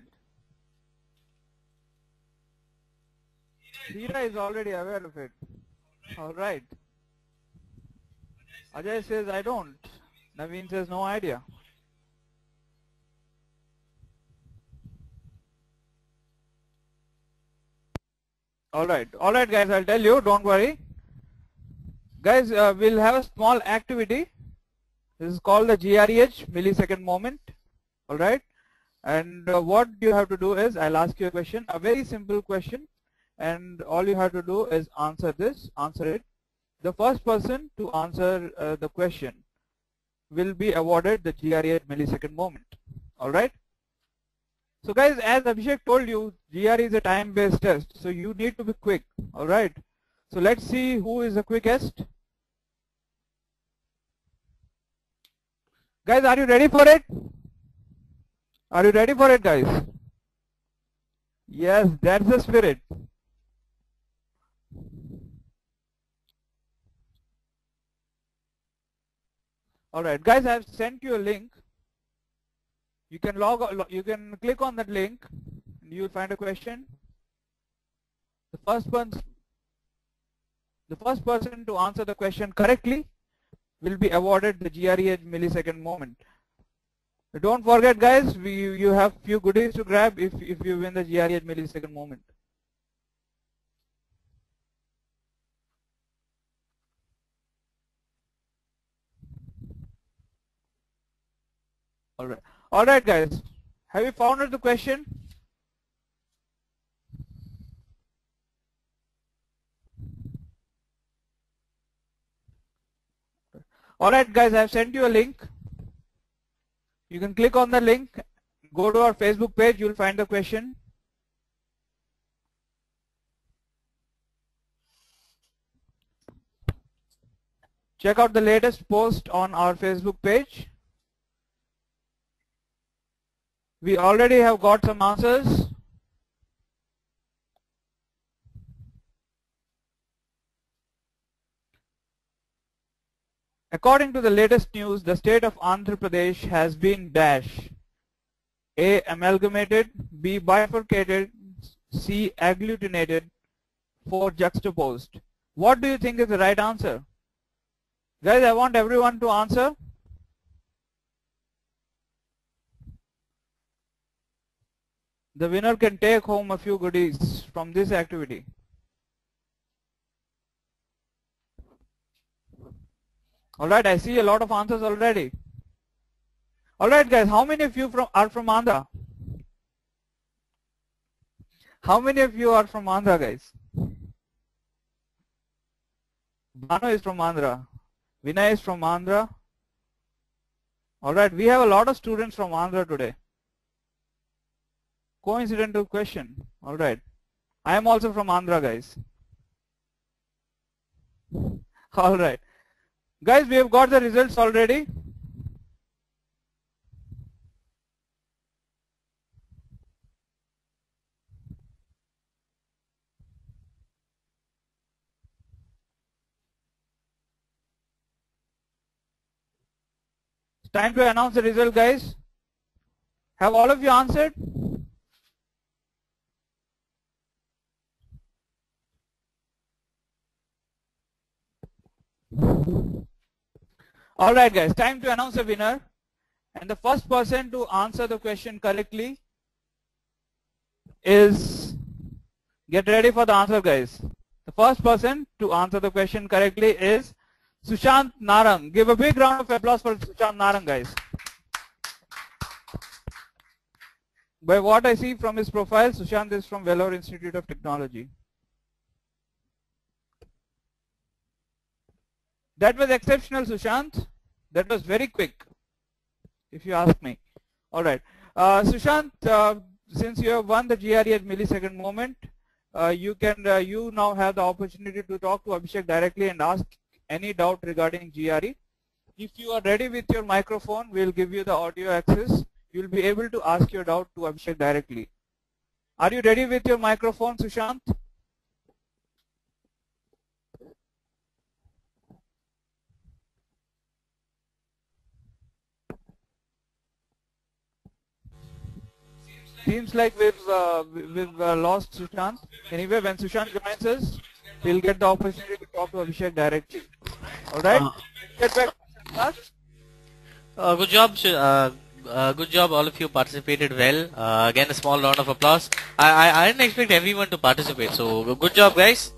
Hira is already aware of it. Alright. Ajay says, I don't. Naveen says, no idea. Alright guys, I'll tell you, don't worry. Guys, we'll have a small activity. This is called the GREH, millisecond moment. Alright. And what you have to do is, I'll ask you a question, a very simple question. And all you have to do is answer it. The first person to answer the question will be awarded the GREH millisecond moment. Alright. So guys, as Abhishek told you, GRE is a time-based test. So you need to be quick. Alright. So let's see who is the quickest. Guys, are you ready for it? Are you ready for it, guys? Yes, that's the spirit. Alright, guys, I've sent you a link. You can you can click on that link and you'll find a question. The first person to answer the question correctly will be awarded the GREH millisecond moment. Don't forget, guys, you have few goodies to grab if you win the GREH millisecond moment. Alright guys, have you found out the question? Alright guys, I have sent you a link. You can click on the link, go to our Facebook page, you'll find the question. Check out the latest post on our Facebook page. We already have got some answers. According to the latest news, the state of Andhra Pradesh has been dash. A. Amalgamated, B. Bifurcated, C. Agglutinated, 4. Juxtaposed. What do you think is the right answer? Guys, I want everyone to answer. The winner can take home a few goodies from this activity. Alright, I see a lot of answers already. Alright guys, how many of you are from Andhra? How many of you are from Andhra, guys? Banu is from Andhra. Vinay is from Andhra. Alright, we have a lot of students from Andhra today. Coincidental question. Alright. I am also from Andhra, guys. Alright. Guys, we have got the results already. It's time to announce the result, guys. Have all of you answered? Alright guys, time to announce a winner. And the first person to answer the question correctly is, get ready for the answer guys. The first person to answer the question correctly is Sushant Narang. Give a big round of applause for Sushant Narang, guys. By what I see from his profile, Sushant is from Vellore Institute of Technology. That was exceptional, Sushant. That was very quick, if you ask me. Alright. Sushant, since you have won the GRE at millisecond moment, you now have the opportunity to talk to Abhishek directly and ask any doubt regarding GRE. If you are ready with your microphone, we'll give you the audio access. you'll be able to ask your doubt to Abhishek directly. Are you ready with your microphone, Sushant? Seems like we've lost Sushant. Anyway, when Sushant joins us, we'll get the opportunity to talk to Abhishek directly. All right. Get back to class. Good job. Good job. All of you participated well. Again, a small round of applause. I didn't expect everyone to participate. So good job, guys.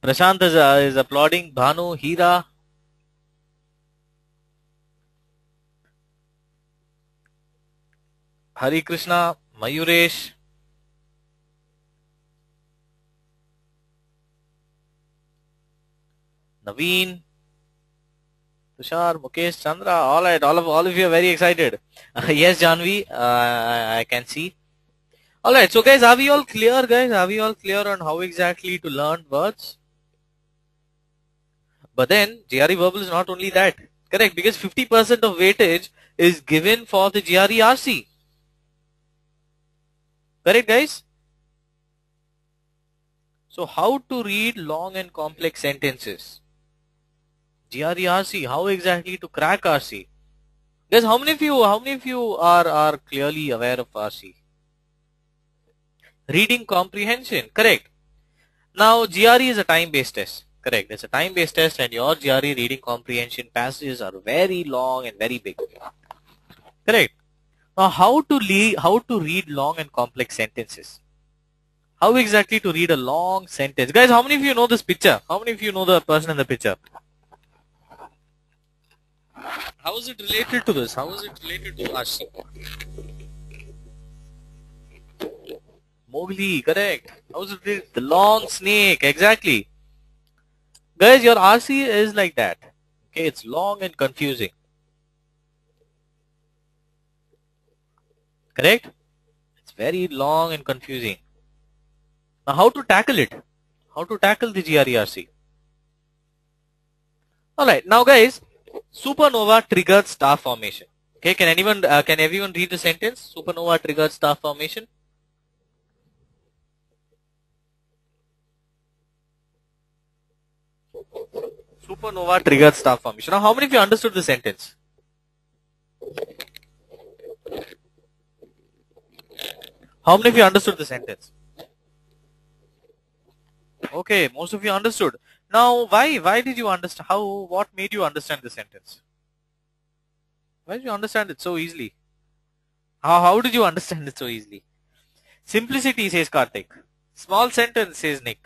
Prashant is applauding. Bhanu, Hira. Hari Krishna, Mayuresh. Naveen. Tushar, Mukesh, Chandra, all right, all of you are very excited. Yes, Janvi, I can see. All right, so guys, are we all clear, guys? Are we all clear on how exactly to learn words? But then GRE verbal is not only that, correct? Because 50% of weightage is given for the GRE RC. Correct, guys? So how to read long and complex sentences? GRE RC, how exactly to crack RC? Guys, how many of you are clearly aware of RC? Reading comprehension, correct. Now GRE is a time-based test, correct. It's a time-based test and your GRE reading comprehension passages are very long and very big. Correct. Now how to read long and complex sentences? How exactly to read a long sentence? Guys, how many of you know this picture? How many of you know the person in the picture? How is it related to this? How is it related to RC? Mowgli, correct. How is it related? The long snake, exactly. Guys, your RC is like that. Okay, it's long and confusing. Correct? It's very long and confusing. Now, how to tackle it? How to tackle the GRE RC? Alright, now guys, supernova triggered star formation. Okay, can everyone read the sentence? Supernova triggered star formation. Supernova triggered star formation. Now, how many of you understood the sentence? How many of you understood the sentence? Okay, most of you understood. Now, why did you understand? What made you understand the sentence? Why did you understand it so easily? How did you understand it so easily? Simplicity, says Karthik. Small sentence, says Nick.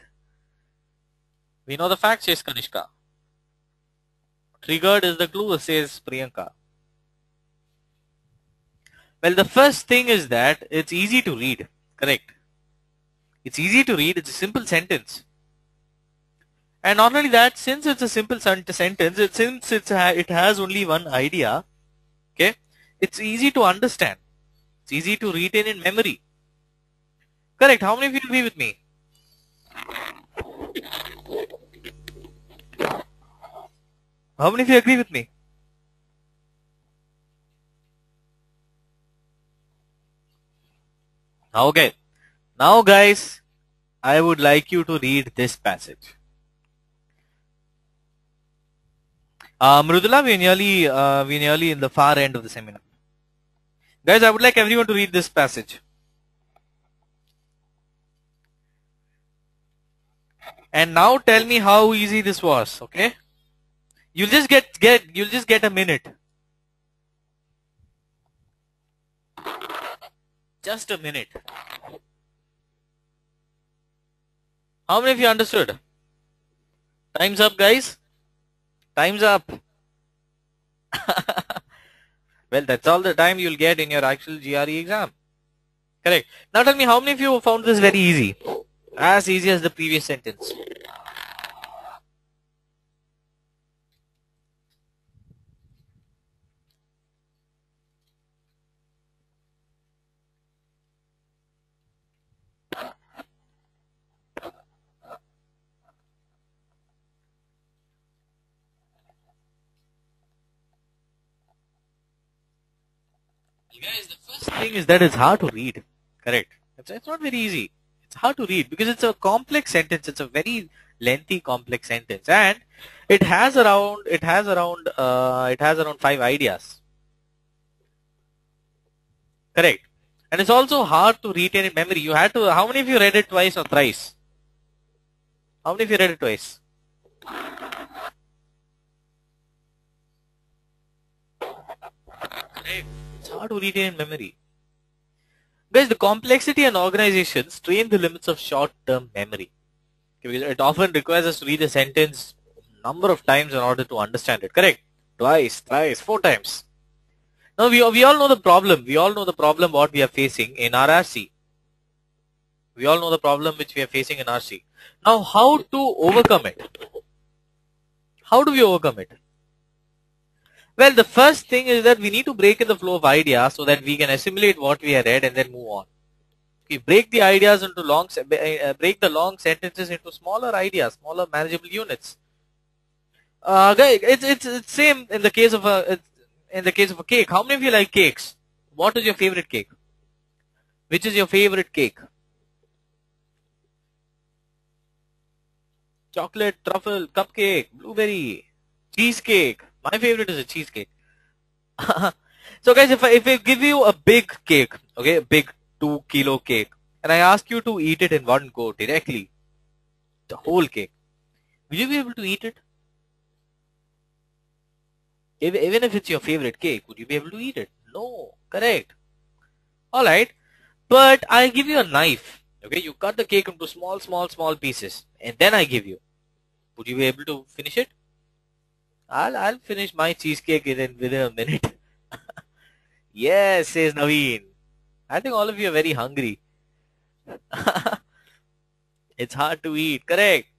We know the fact, says Kanishka. Triggered is the clue, says Priyanka. Well, the first thing is that it's easy to read. Correct. It's easy to read. It's a simple sentence. And not only that, since it's a simple sentence, since it has only one idea, okay, it's easy to understand. It's easy to retain in memory. Correct. How many of you agree with me? How many of you agree with me? Okay. Now guys, I would like you to read this passage. Mrudula, we're nearly in the far end of the seminar. Guys, I would like everyone to read this passage. And now tell me how easy this was, okay? You'll just get a minute. Just a minute. How many of you understood? Time's up, guys. Time's up. Well, that's all the time you'll get in your actual GRE exam. Correct. Now tell me, how many of you found this very easy? As easy as the previous sentence. Guys, the first thing is that it's hard to read. Correct. It's not very easy. It's hard to read because it's a complex sentence. It's a very lengthy, complex sentence, and it has around 5 ideas. Correct. And it's also hard to retain in memory. You had to. How many of you read it twice or thrice? How many of you read it twice? Correct. It's hard to retain in memory. Guys, the complexity and organization strain the limits of short-term memory. Because it often requires us to read a sentence a number of times in order to understand it. Correct? Twice, thrice, 4 times. Now we all know the problem. We all know the problem what we are facing in our RC. We all know the problem which we are facing in RC. Now how to overcome it? How do we overcome it? Well, the first thing is that we need to break in the flow of ideas so that we can assimilate what we have read and then move on. We break the ideas into break the long sentences into smaller ideas, smaller manageable units. Guys, it's same in the case of a cake. How many of you like cakes? What is your favorite cake? Which is your favorite cake? Chocolate, truffle, cupcake, blueberry, cheesecake. My favorite is a cheesecake. So guys, if I give you a big cake, okay, a big 2-kilo cake, and I ask you to eat it in one go directly, the whole cake, will you be able to eat it? Even if it's your favorite cake, would you be able to eat it? No, correct. Alright, but I give you a knife, okay, you cut the cake into small pieces, and then I give you. Would you be able to finish it? I'll finish my cheesecake within a minute. Yes, says Naveen. I think all of you are very hungry. It's hard to eat, correct?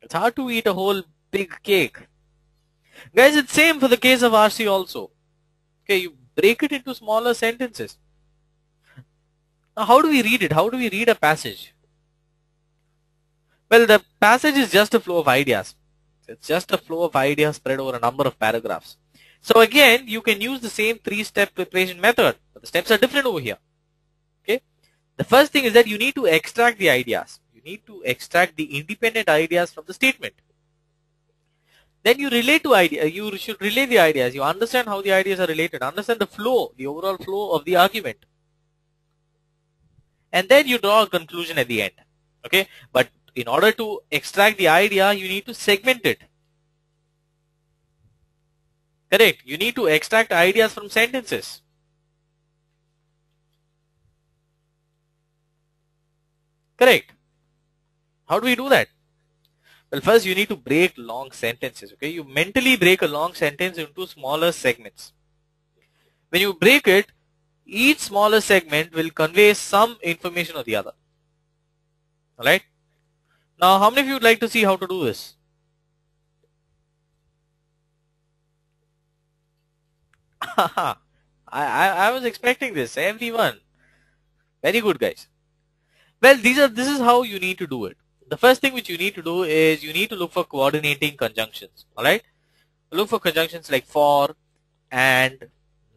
It's hard to eat a whole big cake. Guys, it's same for the case of RC also. Okay, you break it into smaller sentences. Now, how do we read it? How do we read a passage? Well, the passage is just a flow of ideas. It's just a flow of ideas spread over a number of paragraphs. So again, you can use the same 3-step preparation method, but the steps are different over here. Okay. The first thing is that you need to extract the ideas. You need to extract the independent ideas from the statement. Then you relate to idea. You should relay the ideas. You understand how the ideas are related. Understand the flow, the overall flow of the argument. And then you draw a conclusion at the end. Okay. But in order to extract the idea, you need to segment it. Correct. You need to extract ideas from sentences. Correct. How do we do that? Well, first you need to break long sentences. Okay. You mentally break a long sentence into smaller segments. When you break it, each smaller segment will convey some information or the other. Alright. Now, how many of you would like to see how to do this? I was expecting this. Everyone. Very good, guys. Well, this is how you need to do it. The first thing which you need to do is you need to look for coordinating conjunctions. Alright? Look for conjunctions like for, and,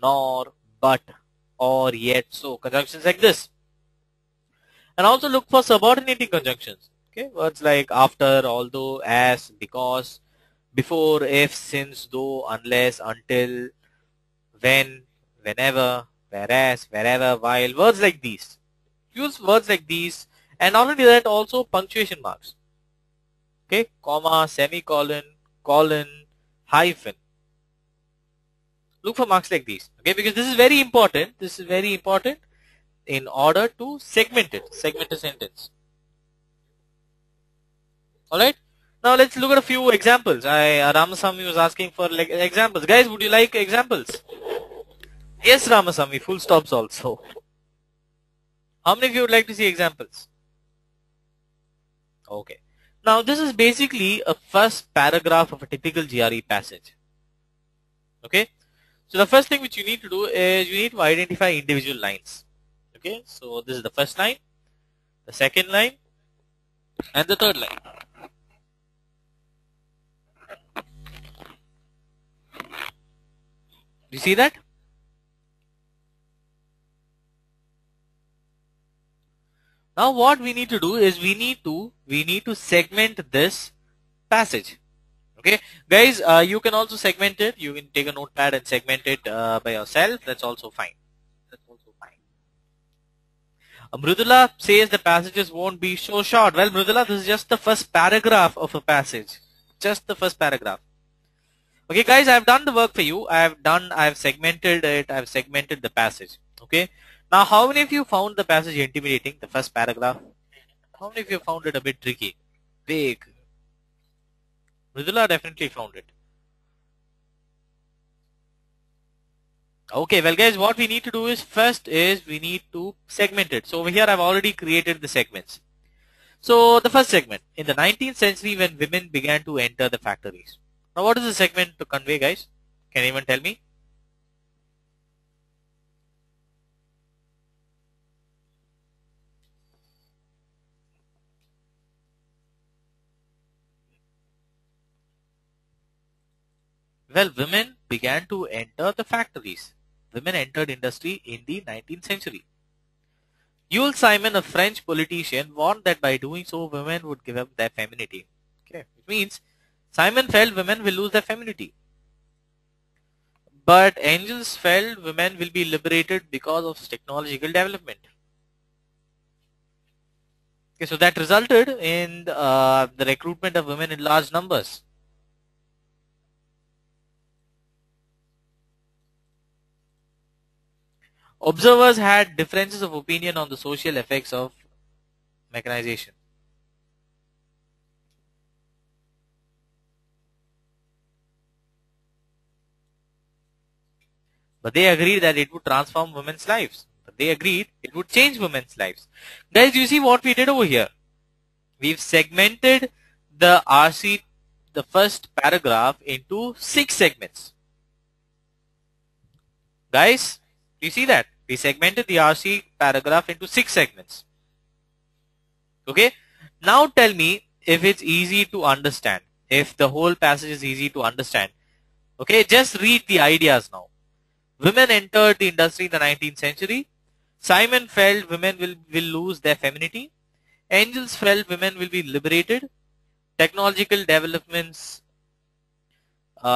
nor, but, or, yet. So, conjunctions like this. And also look for subordinating conjunctions. Okay, words like after, although, as, because, before, if, since, though, unless, until, when, whenever, whereas, wherever, while, words like these. Use words like these, and not only that, also punctuation marks. Okay, comma, semicolon, colon, hyphen. Look for marks like these. Okay, because this is very important. This is very important in order to segment it. Segment a sentence. Alright. Now let's look at a few examples. Ramasamy was asking for like examples. Guys, would you like examples? Yes, Ramasamy, full stops also. How many of you would like to see examples? Okay. Now this is basically a first paragraph of a typical GRE passage. Okay. So the first thing which you need to do is you need to identify individual lines. Okay. So this is the first line, the second line, and the third line. Do you see that? Now what we need to do is we need to segment this passage. Okay, guys, you can also segment it. You can take a notepad and segment it by yourself. That's also fine. Mridula says the passages won't be so short. Well, Mridula, this is just the first paragraph of a passage. Just the first paragraph. Okay, guys, I've done the work for you. I've segmented it. I've segmented the passage. Okay. Now, how many of you found the passage intimidating, the first paragraph? How many of you found it a bit tricky? Vague. Mridula definitely found it. Okay, well guys, what we need to do is first is we need to segment it. So over here I've already created the segments. So the first segment, in the 19th century when women began to enter the factories. Now what is the segment to convey, guys? Can anyone tell me? Well, women began to enter the factories. Women entered industry in the 19th century. Jules Simon, a French politician, warned that by doing so, women would give up their femininity. Okay, which means Simon felt women will lose their femininity. But Engels felt women will be liberated because of technological development. Okay, so that resulted in the recruitment of women in large numbers. Observers had differences of opinion on the social effects of mechanization. But they agreed that it would transform women's lives. But they agreed it would change women's lives. Guys, do you see what we did over here? We've segmented the RC, the first paragraph, into 6 segments. Guys, do you see that? We segmented the RC paragraph into 6 segments. Okay. Now tell me if it's easy to understand. If the whole passage is easy to understand. Okay. Just read the ideas now. Women entered the industry in the 19th century. Simon felt women will lose their femininity. Engels felt women will be liberated. Technological developments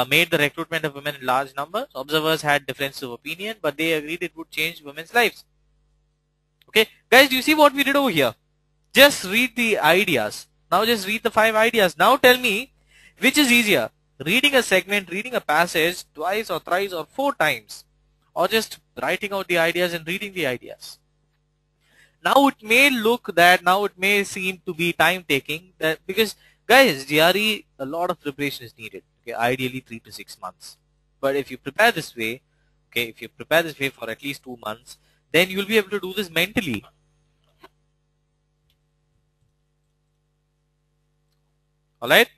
made the recruitment of women in large numbers. Observers had differences of opinion, but they agreed it would change women's lives. Okay, guys, do you see what we did over here? Just read the ideas. Now just read the 5 ideas. Now tell me, which is easier? Reading a segment, reading a passage twice or thrice or 4 times, or just writing out the ideas and reading the ideas. Now it may seem to be time taking, because guys, GRE, a lot of preparation is needed. Okay, ideally 3 to 6 months. But if you prepare this way, okay, if you prepare this way for at least 2 months, then you'll be able to do this mentally. Alright?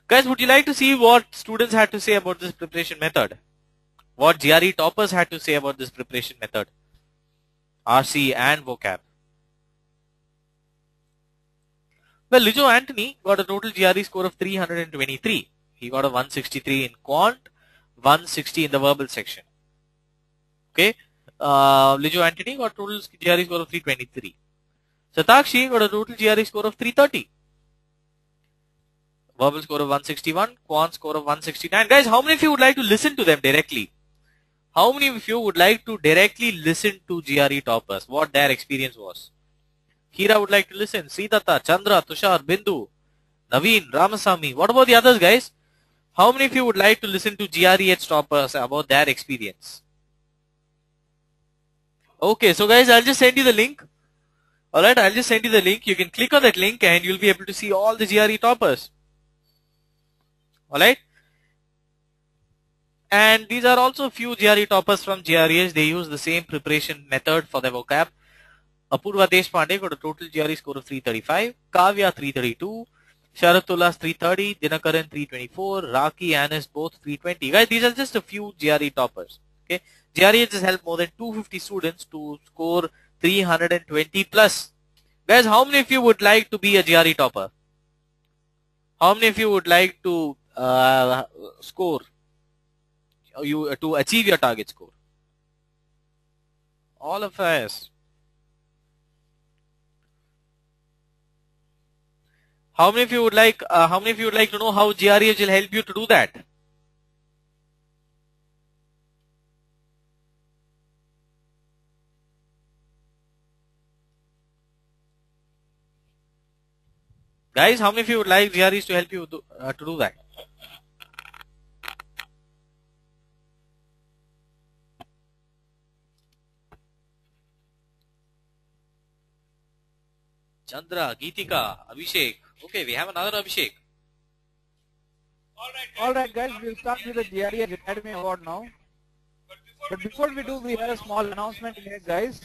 Guys, would you like to see what students had to say about this preparation method? What GRE toppers had to say about this preparation method? RC and vocab. Well, Lijo Anthony got a total GRE score of 323. He got a 163 in quant, 160 in the verbal section. Okay. Lijo Anthony got a total GRE score of 323. Satakshi got a total GRE score of 330. Verbal score of 161, quant score of 169. Guys, how many of you would like to listen to them directly? How many of you would like to directly listen to GRE toppers, what their experience was? Hira would like to listen. Sridhata, Chandra, Tushar, Bindu, Naveen, Ramasamy. What about the others, guys? How many of you would like to listen to GREH toppers about their experience? Okay, so guys, I'll just send you the link. Alright, I'll just send you the link. You can click on that link and you'll be able to see all the GRE toppers. Alright? And these are also a few GRE toppers from GREH. They use the same preparation method for their vocab. Apurva Deshpande got a total GRE score of 335. Kavya 332. Sharatullah 330. Dinakaran 324. Raki, Anis both 320. Guys, these are just a few GRE toppers. Okay, GREH has helped more than 250 students to score 320 plus. Guys, how many of you would like to be a GRE topper? How many of you would like to score? To achieve your target score? All of us. How many of you would like to know how GREedge will help you to do that? Guys, how many of you would like GREs to help you to do that? Chandra, Geetika, Abhishek. Okay, we have another Abhishek. Alright guys, we'll start with the GRE Academy Award now. But before we do, we have a small announcement here, guys.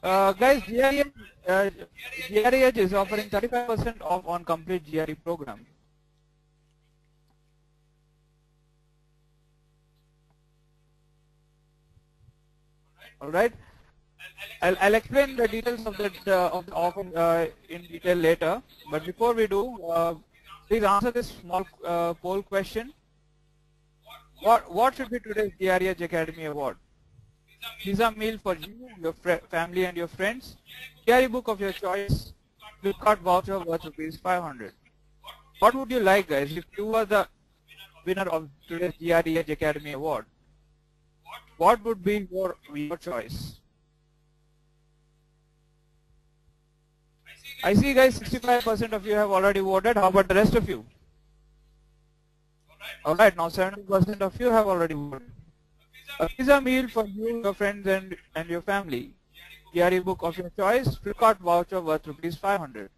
Guys, GREedge is offering 35% off on complete GRE program. Alright, I'll explain the details of the offer in detail later. But before we do, please answer this small poll question. What should be today's GREedge Academy Award? Pizza meal for you, your family and your friends, GRE book of your choice, Flipkart voucher worth ₹500. What would you like, guys, if you were the winner of today's GREedge Academy Award? What would be your choice? I see, guys, 65% of you have already voted. How about the rest of you? Alright, now 70% of you have already voted. A pizza meal for you, your friends and your family. GRE book of your choice, Flipkart voucher worth ₹500.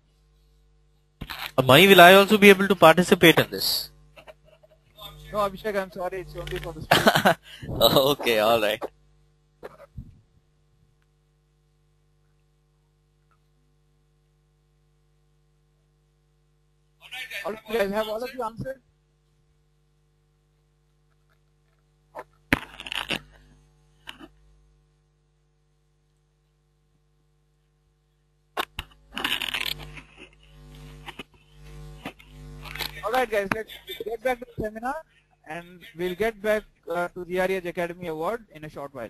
Mani, will I also be able to participate in this? No, Abhishek, I'm sorry, it's only for the speaker. Okay, alright. Alright guys, have all of you answered? Alright guys, let's get back to the seminar and we'll get back to the GREedge Academy Award in a short while.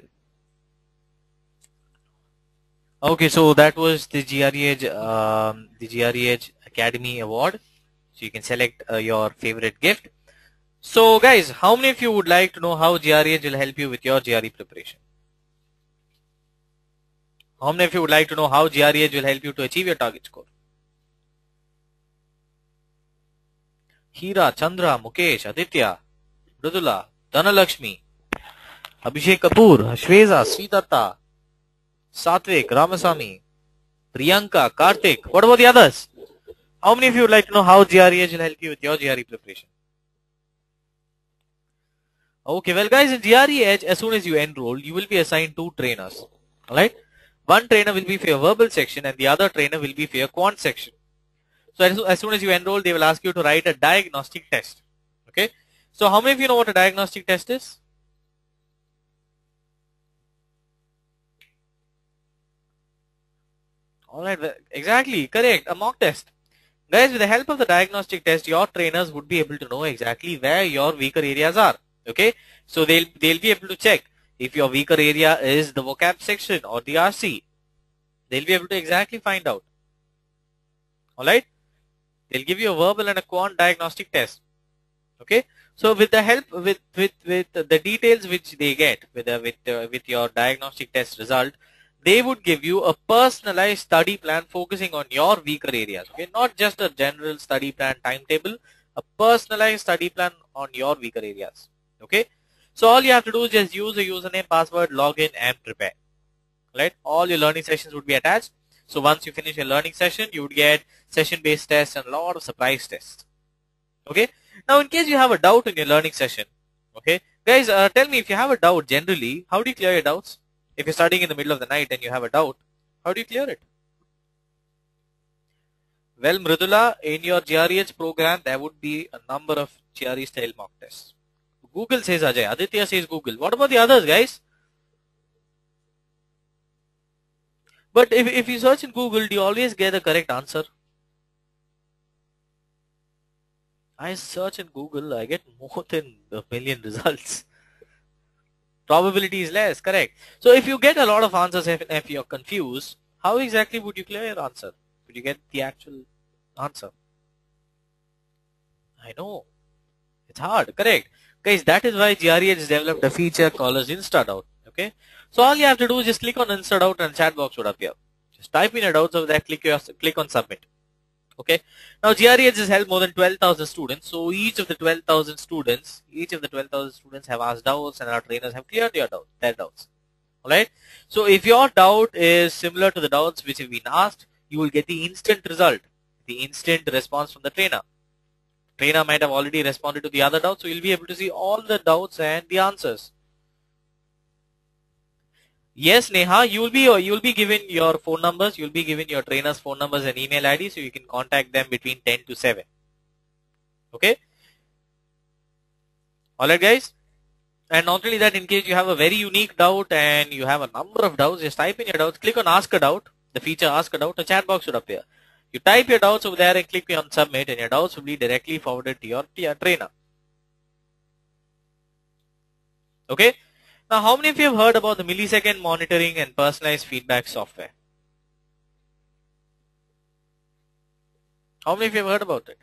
Okay, so that was the GREedge Academy Award. So you can select your favorite gift. So guys, how many of you would like to know how GREedge will help you with your GRE preparation? How many of you would like to know how GREedge will help you to achieve your target score? Hira, Chandra, Mukesh, Aditya, Mridula, Dhanalakshmi, Abhishek Kapoor, Shweza, Sridhatta, Satvik, Ramasamy, Priyanka, Karthik. What about the others? How many of you would like to know how GREedge will help you with your GRE preparation? Okay, well guys, in GREedge, as soon as you enroll, you will be assigned 2 trainers. Alright? One trainer will be for your verbal section and the other trainer will be for your quant section. So as soon as you enroll, they will ask you to write a diagnostic test. Okay? So how many of you know what a diagnostic test is? Alright, exactly, correct, a mock test. Guys, with the help of the diagnostic test, your trainers would be able to know exactly where your weaker areas are. Okay? So they'll be able to check if your weaker area is the vocab section or the RC. They'll be able to exactly find out. Alright? They'll give you a verbal and a quant diagnostic test. Okay? So with the help, with the details which they get with your diagnostic test result, they would give you a personalized study plan focusing on your weaker areas. Okay? Not just a general study plan timetable, a personalized study plan on your weaker areas. Okay? So all you have to do is just use a username, password, login and prepare. Right? All your learning sessions would be attached. So once you finish your learning session, you would get session-based tests and a lot of surprise tests. Okay? Now, in case you have a doubt in your learning session, okay, guys, tell me if you have a doubt generally, how do you clear your doubts? If you're studying in the middle of the night and you have a doubt, how do you clear it? Well, Mridula, in your GREH program, there would be a number of GRE style mock tests. Google says Ajay, Aditya says Google. What about the others, guys? But if you search in Google, do you always get the correct answer? I search in Google, I get more than a million results. Probability is less, correct. So if you get a lot of answers, if you're confused, how exactly would you clear your answer? Would you get the actual answer? I know. It's hard, correct. Guys, that is why GRE has developed a feature called as Insta Doubt. Okay. So all you have to do is just click on Insta Doubt and chat box would appear. Just type in your doubts over there, click on submit. Okay. Now GRE has helped more than 12,000 students. So each of the 12,000 students have asked doubts and our trainers have cleared their doubts. Alright. So if your doubt is similar to the doubts which have been asked, you will get the instant result, the instant response from the trainer. Trainer might have already responded to the other doubts, so you'll be able to see all the doubts and the answers. Yes, Neha, you'll be given your phone numbers, you'll be given your trainer's phone numbers and email ID, so you can contact them between 10 to 7. Okay? Alright guys? And not only that, in case you have a very unique doubt and you have a number of doubts, just type in your doubts, click on Ask a Doubt, the feature Ask a Doubt, a chat box should appear. You type your doubts over there and click on Submit, and your doubts will be directly forwarded to your trainer. Okay? Now, how many of you have heard about the millisecond monitoring and personalized feedback software? How many of you have heard about it?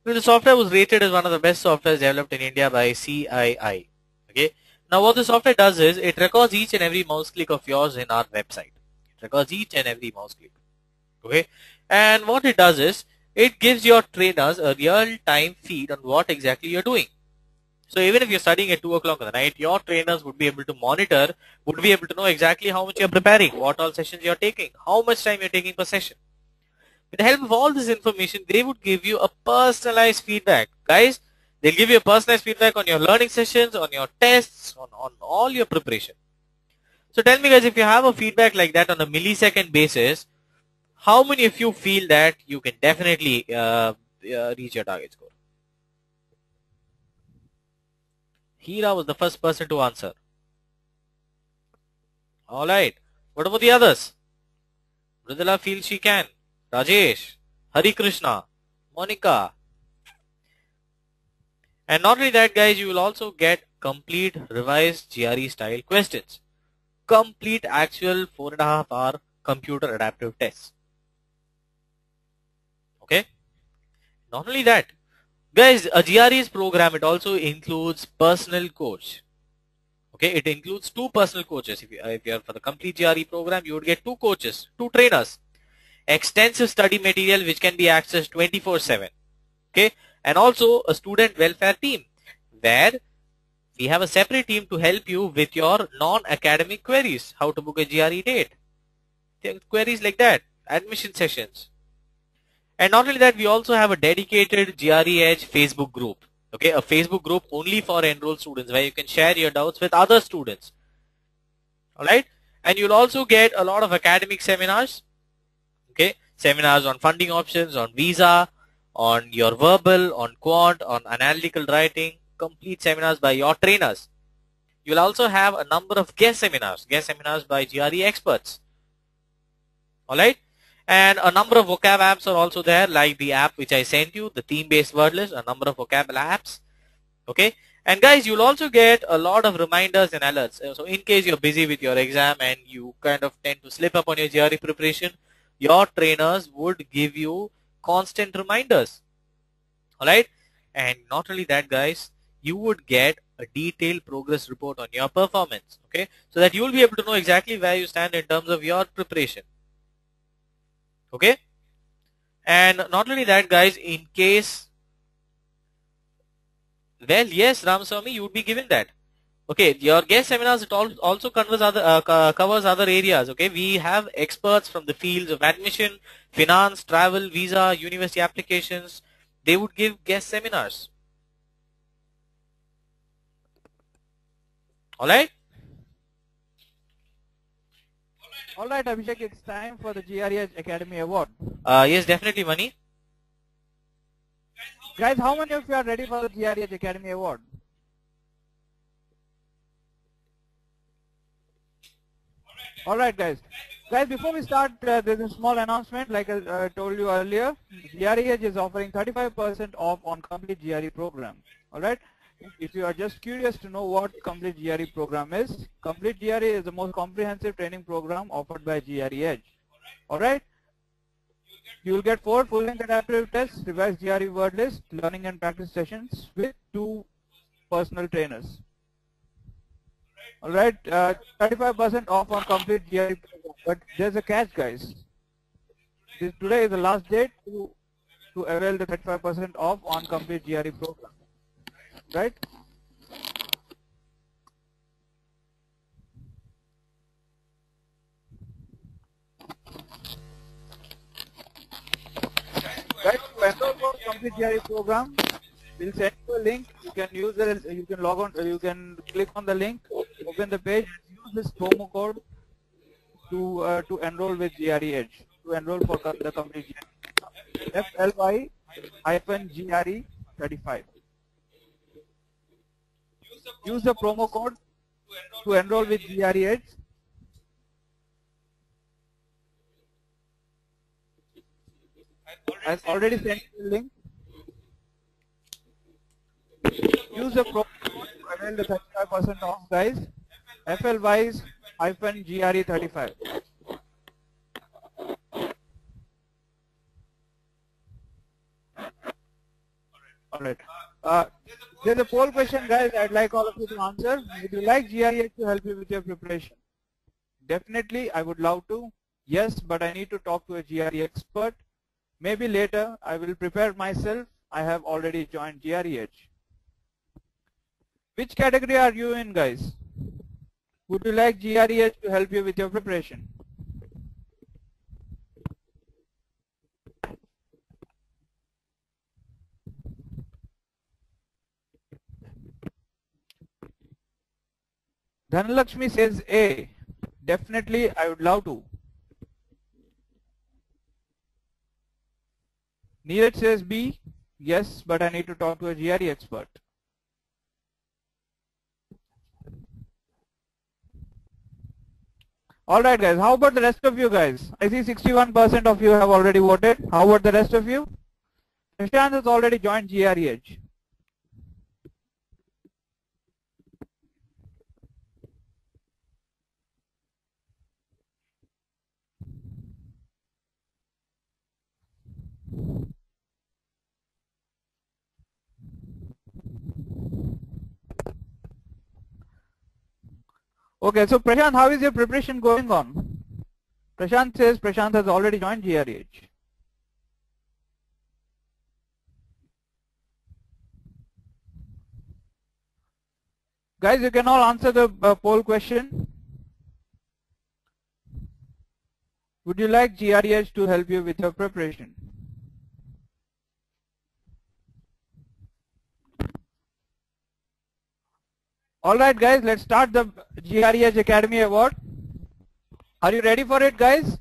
Well, the software was rated as one of the best softwares developed in India by CII. Okay? Now, what the software does is, it records each and every mouse click of yours in our website. It records each and every mouse click. Okay, and what it does is, it gives your trainers a real-time feed on what exactly you're doing. So even if you're studying at 2 o'clock in the night, your trainers would be able to monitor, would be able to know exactly how much you're preparing, what all sessions you're taking, how much time you're taking per session. With the help of all this information, they would give you a personalized feedback. Guys, they'll give you a personalized feedback on your learning sessions, on your tests, on all your preparation. So tell me guys, if you have a feedback like that on a millisecond basis, how many of you feel that you can definitely reach your target score? Hira was the first person to answer. Alright. What about the others? Mridula feels she can. Rajesh, Hari Krishna, Monica. And not only that guys, you will also get complete revised GRE style questions. Complete actual 4.5 hour computer adaptive tests. Okay. Not only that, guys, a GRE's program, it also includes personal coach. Okay, it includes 2 personal coaches. If you are for the complete GRE program, you would get 2 coaches, 2 trainers. Extensive study material which can be accessed 24/7. Okay, and also a student welfare team where we have a separate team to help you with your non-academic queries. How to book a GRE date. Queries like that. Admission sessions. And not only that, we also have a dedicated GRE Edge Facebook group. Okay, a Facebook group only for enrolled students where you can share your doubts with other students. Alright, and you'll also get a lot of academic seminars. Okay, seminars on funding options, on visa, on your verbal, on quant, on analytical writing, complete seminars by your trainers. You'll also have a number of guest seminars by GRE experts. Alright. And a number of vocab apps are also there, like the app which I sent you, the theme-based word list, a number of vocab apps. Okay. And guys, you'll also get a lot of reminders and alerts. So in case you're busy with your exam and you kind of tend to slip up on your GRE preparation, your trainers would give you constant reminders. Alright. And not only that guys, you would get a detailed progress report on your performance. Okay. So that you will be able to know exactly where you stand in terms of your preparation. Okay, and not only that guys, in case, well yes Ramaswamy, you would be given that. Okay, your guest seminars, it also covers other areas. Okay, we have experts from the fields of admission, finance, travel, visa, university applications. They would give guest seminars. Alright. Alright Abhishek, it's time for the GRE Academy Award. Yes, definitely Mani. Guys, how many of you are ready for the GRE Academy Award? Alright guys. Guys, before we start, there's a small announcement. Like I told you earlier, GRE is offering 35% off on complete GRE program. Alright. If you are just curious to know what complete GRE program is, complete GRE is the most comprehensive training program offered by GRE Edge. Alright? You will get 4 full-length adaptive tests, revised GRE word list, learning and practice sessions with 2 personal trainers. Alright, 35% off on complete GRE program. But there's a catch, guys. Today is the last date to avail the 35% off on complete GRE program. Right? Right, to enroll for complete GRE program, we'll send you a link. You can use the, you can log on, you can click on the link, open the page, and use this promo code to enroll with GRE Edge, to enroll for the complete GRE. FLY-GRE 35. Use the promo code to enroll with GRE Edge. I've already sent you the link. Use the promo code to avail the 35% off, guys. FLY-GRE 35. Alright. There's a poll question, guys. I'd like all of you to answer. Would you like GRE to help you with your preparation? Definitely, I would love to. Yes, but I need to talk to a GRE expert. Maybe later, I will prepare myself. I have already joined GRE Edge. Which category are you in, guys? Would you like GRE Edge to help you with your preparation? Dhanalakshmi says A. Definitely, I would love to. Neeraj says B. Yes, but I need to talk to a GRE expert. Alright, guys, how about the rest of you guys? I see 61% of you have already voted. How about the rest of you? Prashant has already joined GRE Edge. Okay, so Prashant, how is your preparation going on? Prashant says Prashant has already joined GRE Edge. Guys, you can all answer the poll question. Would you like GRE Edge to help you with your preparation? Alright guys, let's start the GRE Edge Academy Award. Are you ready for it, guys?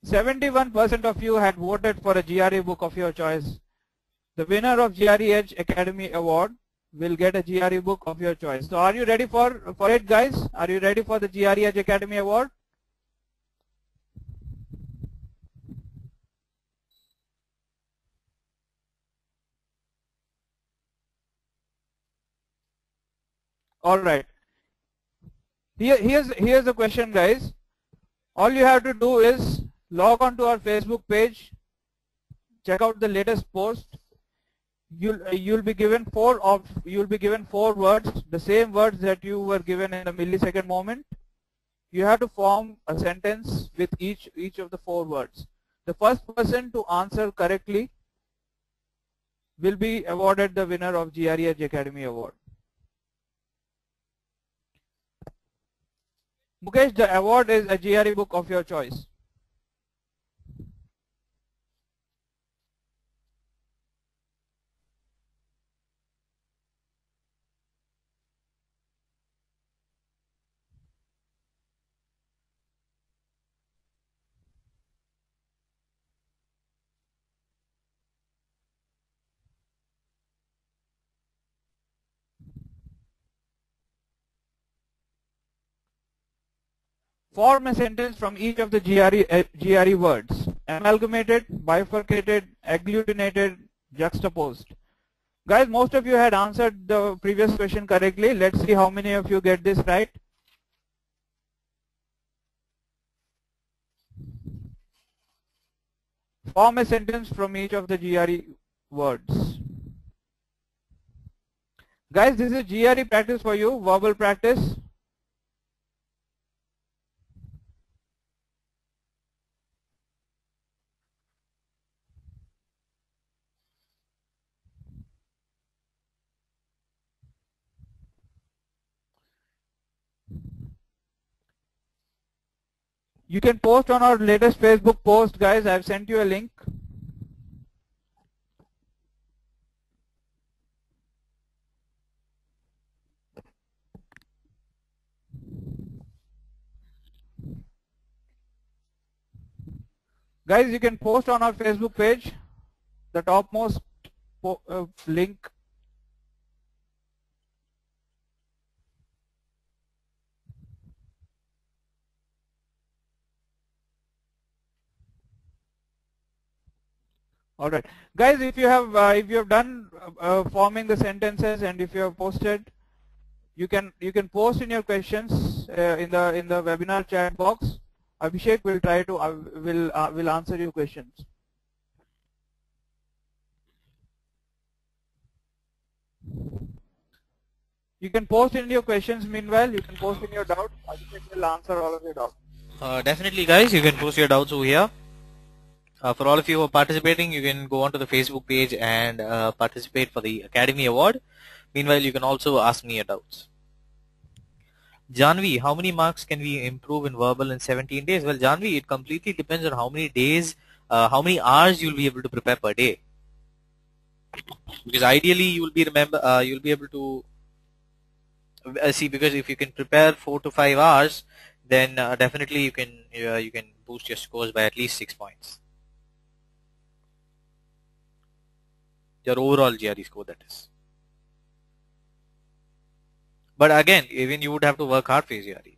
%71% of you had voted for a GRE book of your choice. The winner of GRE Edge Academy Award will get a GRE book of your choice. So are you ready for it, guys? Are you ready for the GRE Edge Academy Award? Alright. Here's the question, guys. All you have to do is log on to our Facebook page, check out the latest post. You'll be given four words, the same words that you were given in a millisecond moment. You have to form a sentence with each of the 4 words. The first person to answer correctly will be awarded the winner of GRE Edge Academy Award. Mukesh, the award is a GRE book of your choice. Form a sentence from each of the GRE words. Amalgamated, bifurcated, agglutinated, juxtaposed. Guys, most of you had answered the previous question correctly. Let's see how many of you get this right. Form a sentence from each of the GRE words. Guys, this is GRE practice for you, verbal practice. You can post on our latest Facebook post, guys. I've sent you a link. Guys, you can post on our Facebook page, the topmost link. All right, guys. If you have done forming the sentences and if you have posted, you can post in your questions in the webinar chat box. Abhishek will try to will answer your questions. You can post in your questions. Meanwhile, you can post in your doubts. Abhishek will answer all of your doubts. Definitely, guys, you can post your doubts over here. For all of you who are participating, you can go onto the Facebook page and participate for the Academy Award. Meanwhile, you can also ask me your doubts. Janvi, how many marks can we improve in verbal in 17 days? Well, Janvi, it completely depends on how many days, how many hours you'll be able to prepare per day. Because ideally, you'll be able to see, because if you can prepare 4 to 5 hours, then definitely you can boost your scores by at least 6 points. Your overall GRE score, that is. But again, even you would have to work hard for your GRE.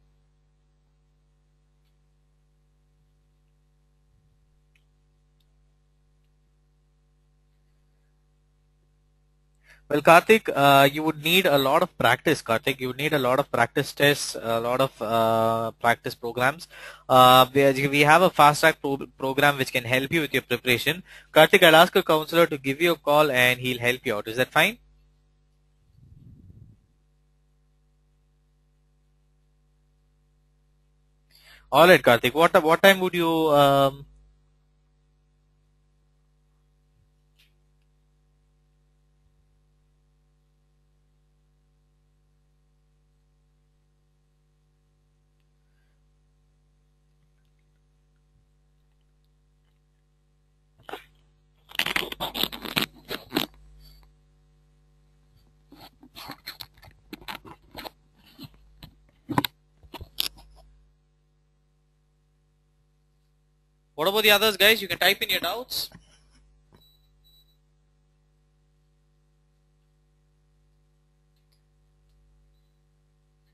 Well, Karthik, you would need a lot of practice, Karthik. You would need a lot of practice tests, a lot of practice programs. We have a fast track program which can help you with your preparation. Karthik, I'll ask a counselor to give you a call and he'll help you out. Is that fine? All right, Karthik. What time would you? What about the others, guys? You can type in your doubts.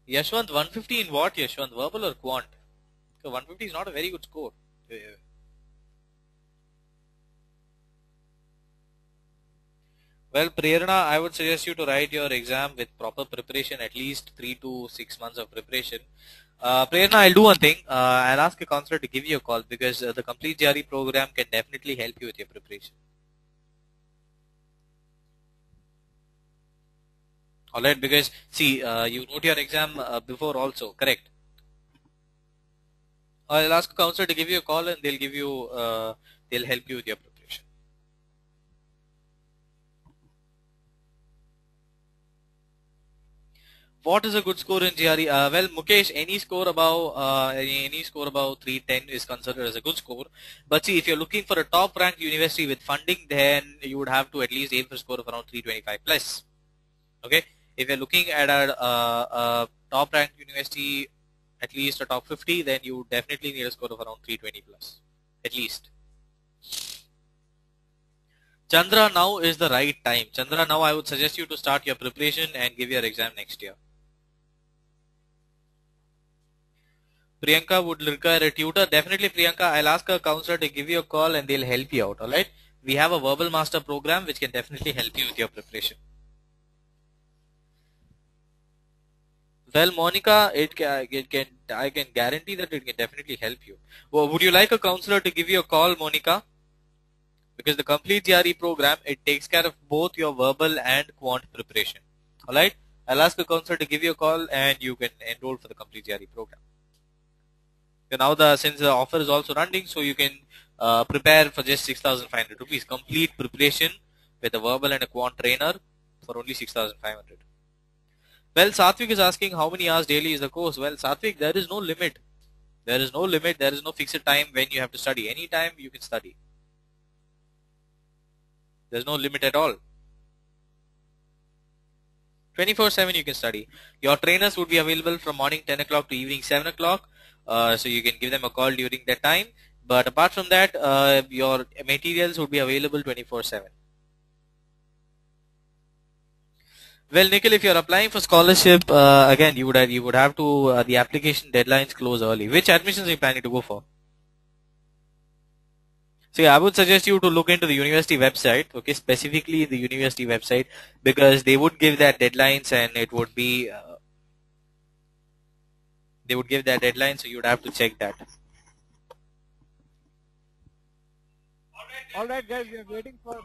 Yashwant, 150 in what, Yashwant? Verbal or quant? So 150 is not a very good score. Well, Prerna, I would suggest you to write your exam with proper preparation, at least 3 to 6 months of preparation. Prerna, I'll do one thing. I'll ask a counselor to give you a call, because the complete GRE program can definitely help you with your preparation. Alright, because see, you wrote your exam before also, correct? I'll ask a counselor to give you a call and they'll give you, they'll help you with your preparation. What is a good score in GRE? Well, Mukesh, any score above 310 is considered as a good score. But see, if you're looking for a top ranked university with funding, then you would have to at least aim for a score of around 325 plus. Okay, if you're looking at a top ranked university, at least a top 50, then you definitely need a score of around 320 plus, at least. Chandra, now is the right time. Chandra, now I would suggest you to start your preparation and give your exam next year. Priyanka would require a tutor. Definitely, Priyanka, I'll ask a counselor to give you a call and they'll help you out. Alright, we have a verbal master program which can definitely help you with your preparation. Well, Monica, I can guarantee that it can definitely help you. Well, would you like a counselor to give you a call, Monica? Because the complete GRE program, it takes care of both your verbal and quant preparation. Alright? I'll ask a counselor to give you a call and you can enroll for the complete GRE program. So now since the offer is also running, so you can prepare for just 6,500 rupees. Complete preparation with a verbal and a quant trainer for only 6,500. Well, Satvik is asking how many hours daily is the course. Well, Satvik, there is no limit. There is no limit. There is no fixed time when you have to study. Anytime you can study. There's no limit at all. 24/7 you can study. Your trainers would be available from morning 10 o'clock to evening 7 o'clock. So you can give them a call during that time. But apart from that, your materials would be available 24/7. Well, Nikhil, if you're applying for scholarship, again, you would have to the application deadlines close early. Which admissions are you planning to go for? So yeah, I would suggest you to look into the university website, okay, specifically the university website, because they would give that deadlines and it would be they would give that deadline, so you would have to check that. All right, guys, we are waiting for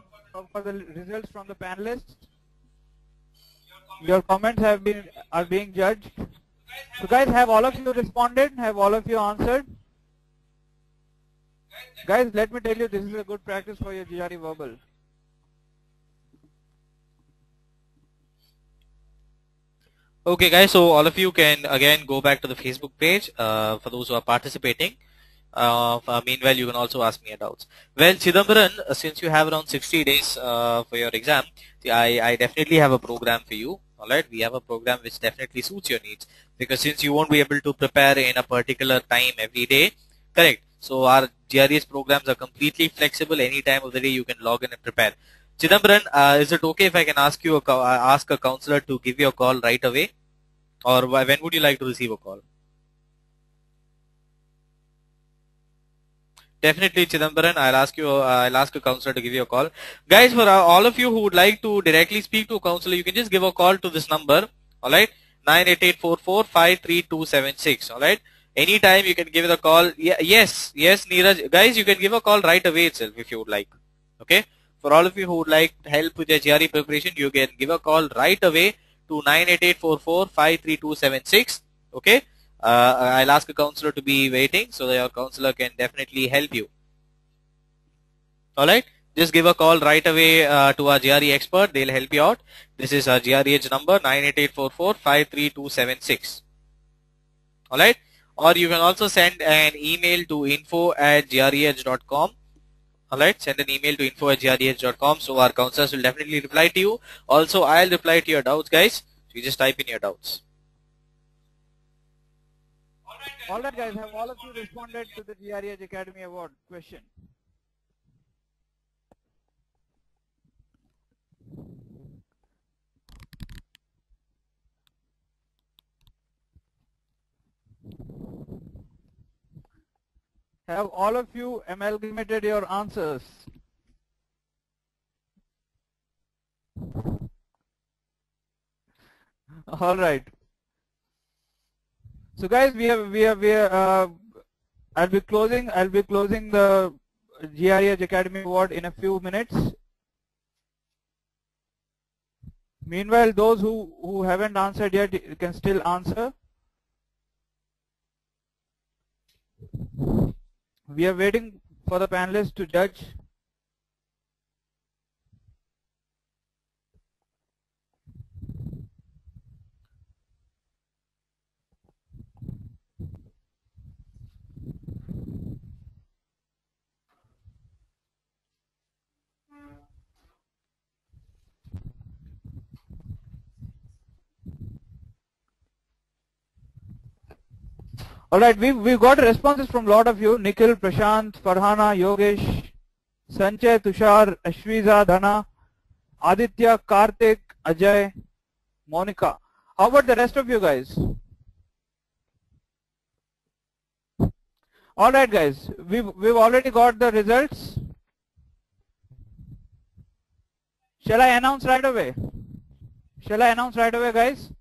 the results from the panelists. Your comments are being judged. So guys, have all of you responded? Have all of you answered? Guys, let me tell you, this is a good practice for your GRE verbal. Okay guys, so all of you can again go back to the Facebook page for those who are participating. Meanwhile, you can also ask me your doubts. Well, Chidambaran, since you have around 60 days for your exam, I definitely have a program for you. Alright, we have a program which definitely suits your needs, because since you won't be able to prepare in a particular time every day, correct? So our GRE's programs are completely flexible. Any time of the day you can log in and prepare. Chidambaran, is it okay if I can ask a counselor to give you a call right away, or when would you like to receive a call? Definitely, Chidambaran, I'll ask a counselor to give you a call. Guys, for all of you who would like to directly speak to a counselor, you can just give a call to this number, alright, 98844-53276, alright. Anytime you can give the call. Yes, Neeraj. Guys, you can give a call right away itself if you would like, okay. For all of you who would like help with your GRE preparation, you can give a call right away to 98844-53276, okay. I'll ask a counselor to be waiting so that your counselor can definitely help you. Alright, just give a call right away to our GRE expert. They'll help you out. This is our GREH number 98844-53276. Alright, or you can also send an email to info@greh.com. Alright, send an email to info@greh.com. So our counselors will definitely reply to you. Also, I'll reply to your doubts, guys. So you just type in your doubts. Alright guys, have all of you responded to the GREH Academy Award question? Have all of you amalgamated your answers? Alright. So guys, I'll be closing the GREH Academy Award in a few minutes. Meanwhile, those who haven't answered yet can still answer. We are waiting for the panelists to judge. Alright, we've got responses from a lot of you. Nikhil, Prashant, Farhana, Yogesh, Sanjay, Tushar, Ashwiza, Dhana, Aditya, Karthik, Ajay, Monica. How about the rest of you guys? Alright guys, we've already got the results. Shall I announce right away? Shall I announce right away, guys?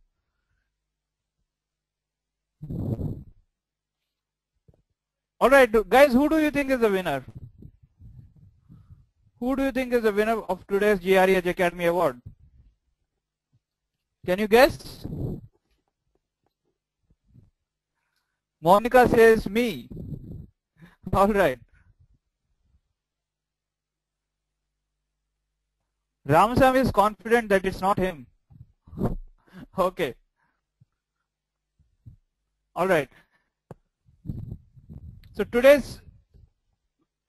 Alright, guys, who do you think is the winner? Who do you think is the winner of today's GRE Academy Award? Can you guess? Monica says me. Alright. Ramasam is confident that it's not him. Okay. Alright. So today's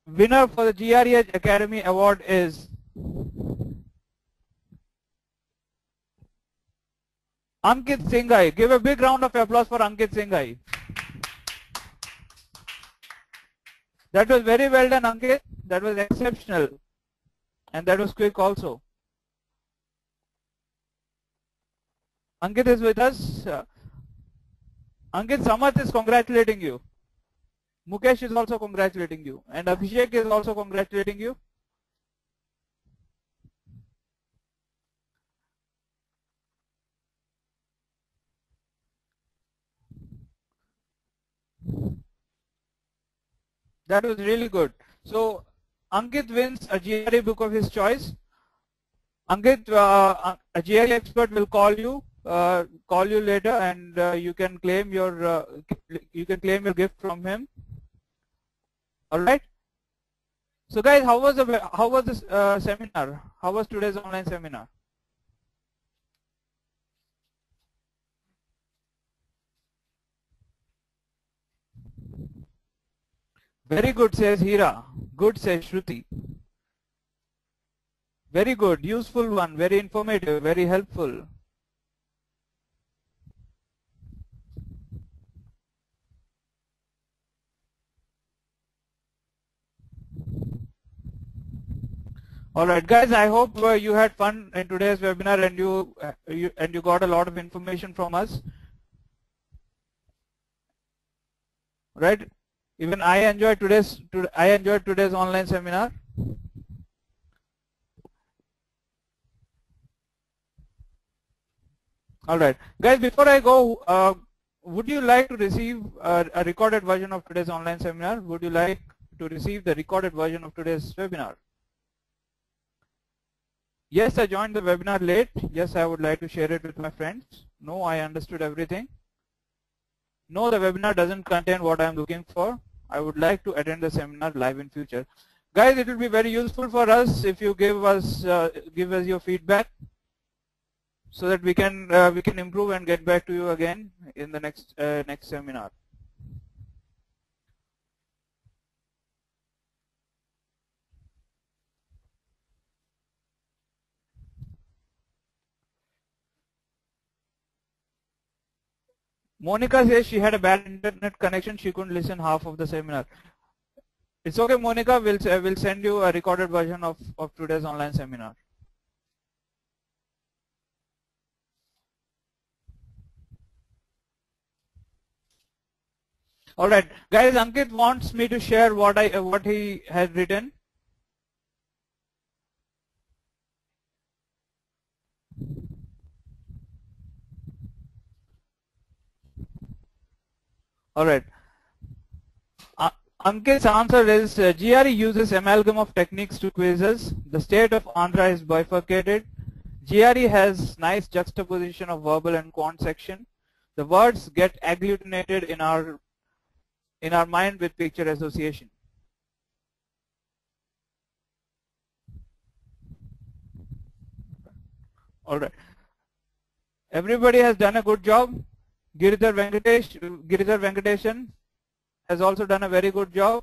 winner for the GRE Academy Award is Ankit Singhai. Give a big round of applause for Ankit Singhai. That was very well done, Ankit. That was exceptional. And that was quick also. Ankit is with us. Ankit, Samath is congratulating you. Mukesh is also congratulating you. And Abhishek is also congratulating you. That was really good. So Ankit wins a GRE book of his choice. Ankit, a GRE expert will call you later, and you can claim your gift from him. All right. So guys, how was this seminar? How was today's online seminar? Very good, says Hira. Good, says Shruti. Very good, useful one, very informative, very helpful. Alright guys, I hope you had fun in today's webinar and you got a lot of information from us. Right? Even I enjoyed today's online seminar. Alright. Guys, before I go, would you like to receive a recorded version of today's online seminar? Would you like to receive the recorded version of today's webinar? Yes, I joined the webinar late. Yes, I would like to share it with my friends. No, I understood everything. No, the webinar doesn't contain what I am looking for. I would like to attend the seminar live in future. Guys, it will be very useful for us if you give us your feedback, so that we can improve and get back to you again in the next seminar. Monica says she had a bad internet connection. She couldn't listen half of the seminar. It's okay, Monica. We'll send you a recorded version of today's online seminar. All right, guys. Ankit wants me to share what he has written. All right. Ankit's answer is GRE uses amalgam of techniques to quizzes. The state of Andhra is bifurcated. GRE has nice juxtaposition of verbal and quant section. The words get agglutinated in our mind with picture association. All right. Everybody has done a good job. Giridhar Venkatesan has also done a very good job.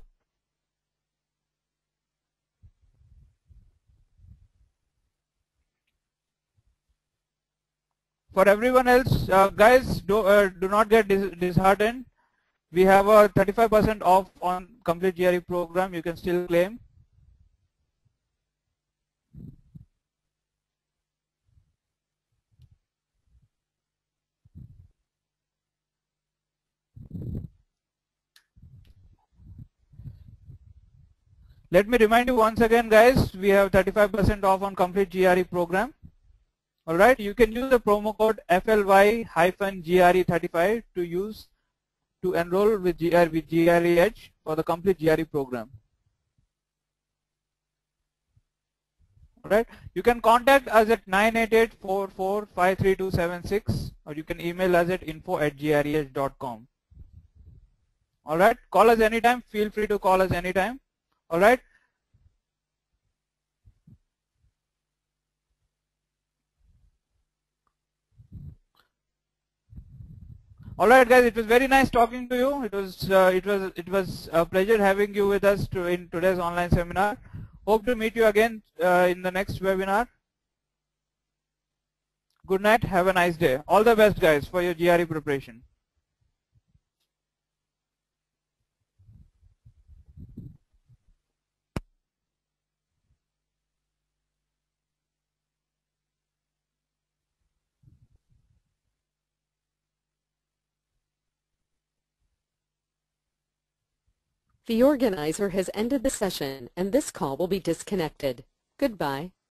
For everyone else, guys, do not get disheartened. We have a 35% off on complete GRE program. You can still claim. Let me remind you once again, guys, we have 35% off on complete GRE program. Alright, you can use the promo code FLY-GRE35 to enroll with GREedge for the complete GRE program. Alright, you can contact us at 988-44-53276 or you can email us at info@greedge.com. Alright, call us anytime, feel free to call us anytime. Alright. Alright guys, it was very nice talking to you. It was a pleasure having you with us in today's online seminar. Hope to meet you again in the next webinar. Good night, have a nice day. All the best guys for your GRE preparation. The organizer has ended the session and this call will be disconnected. Goodbye.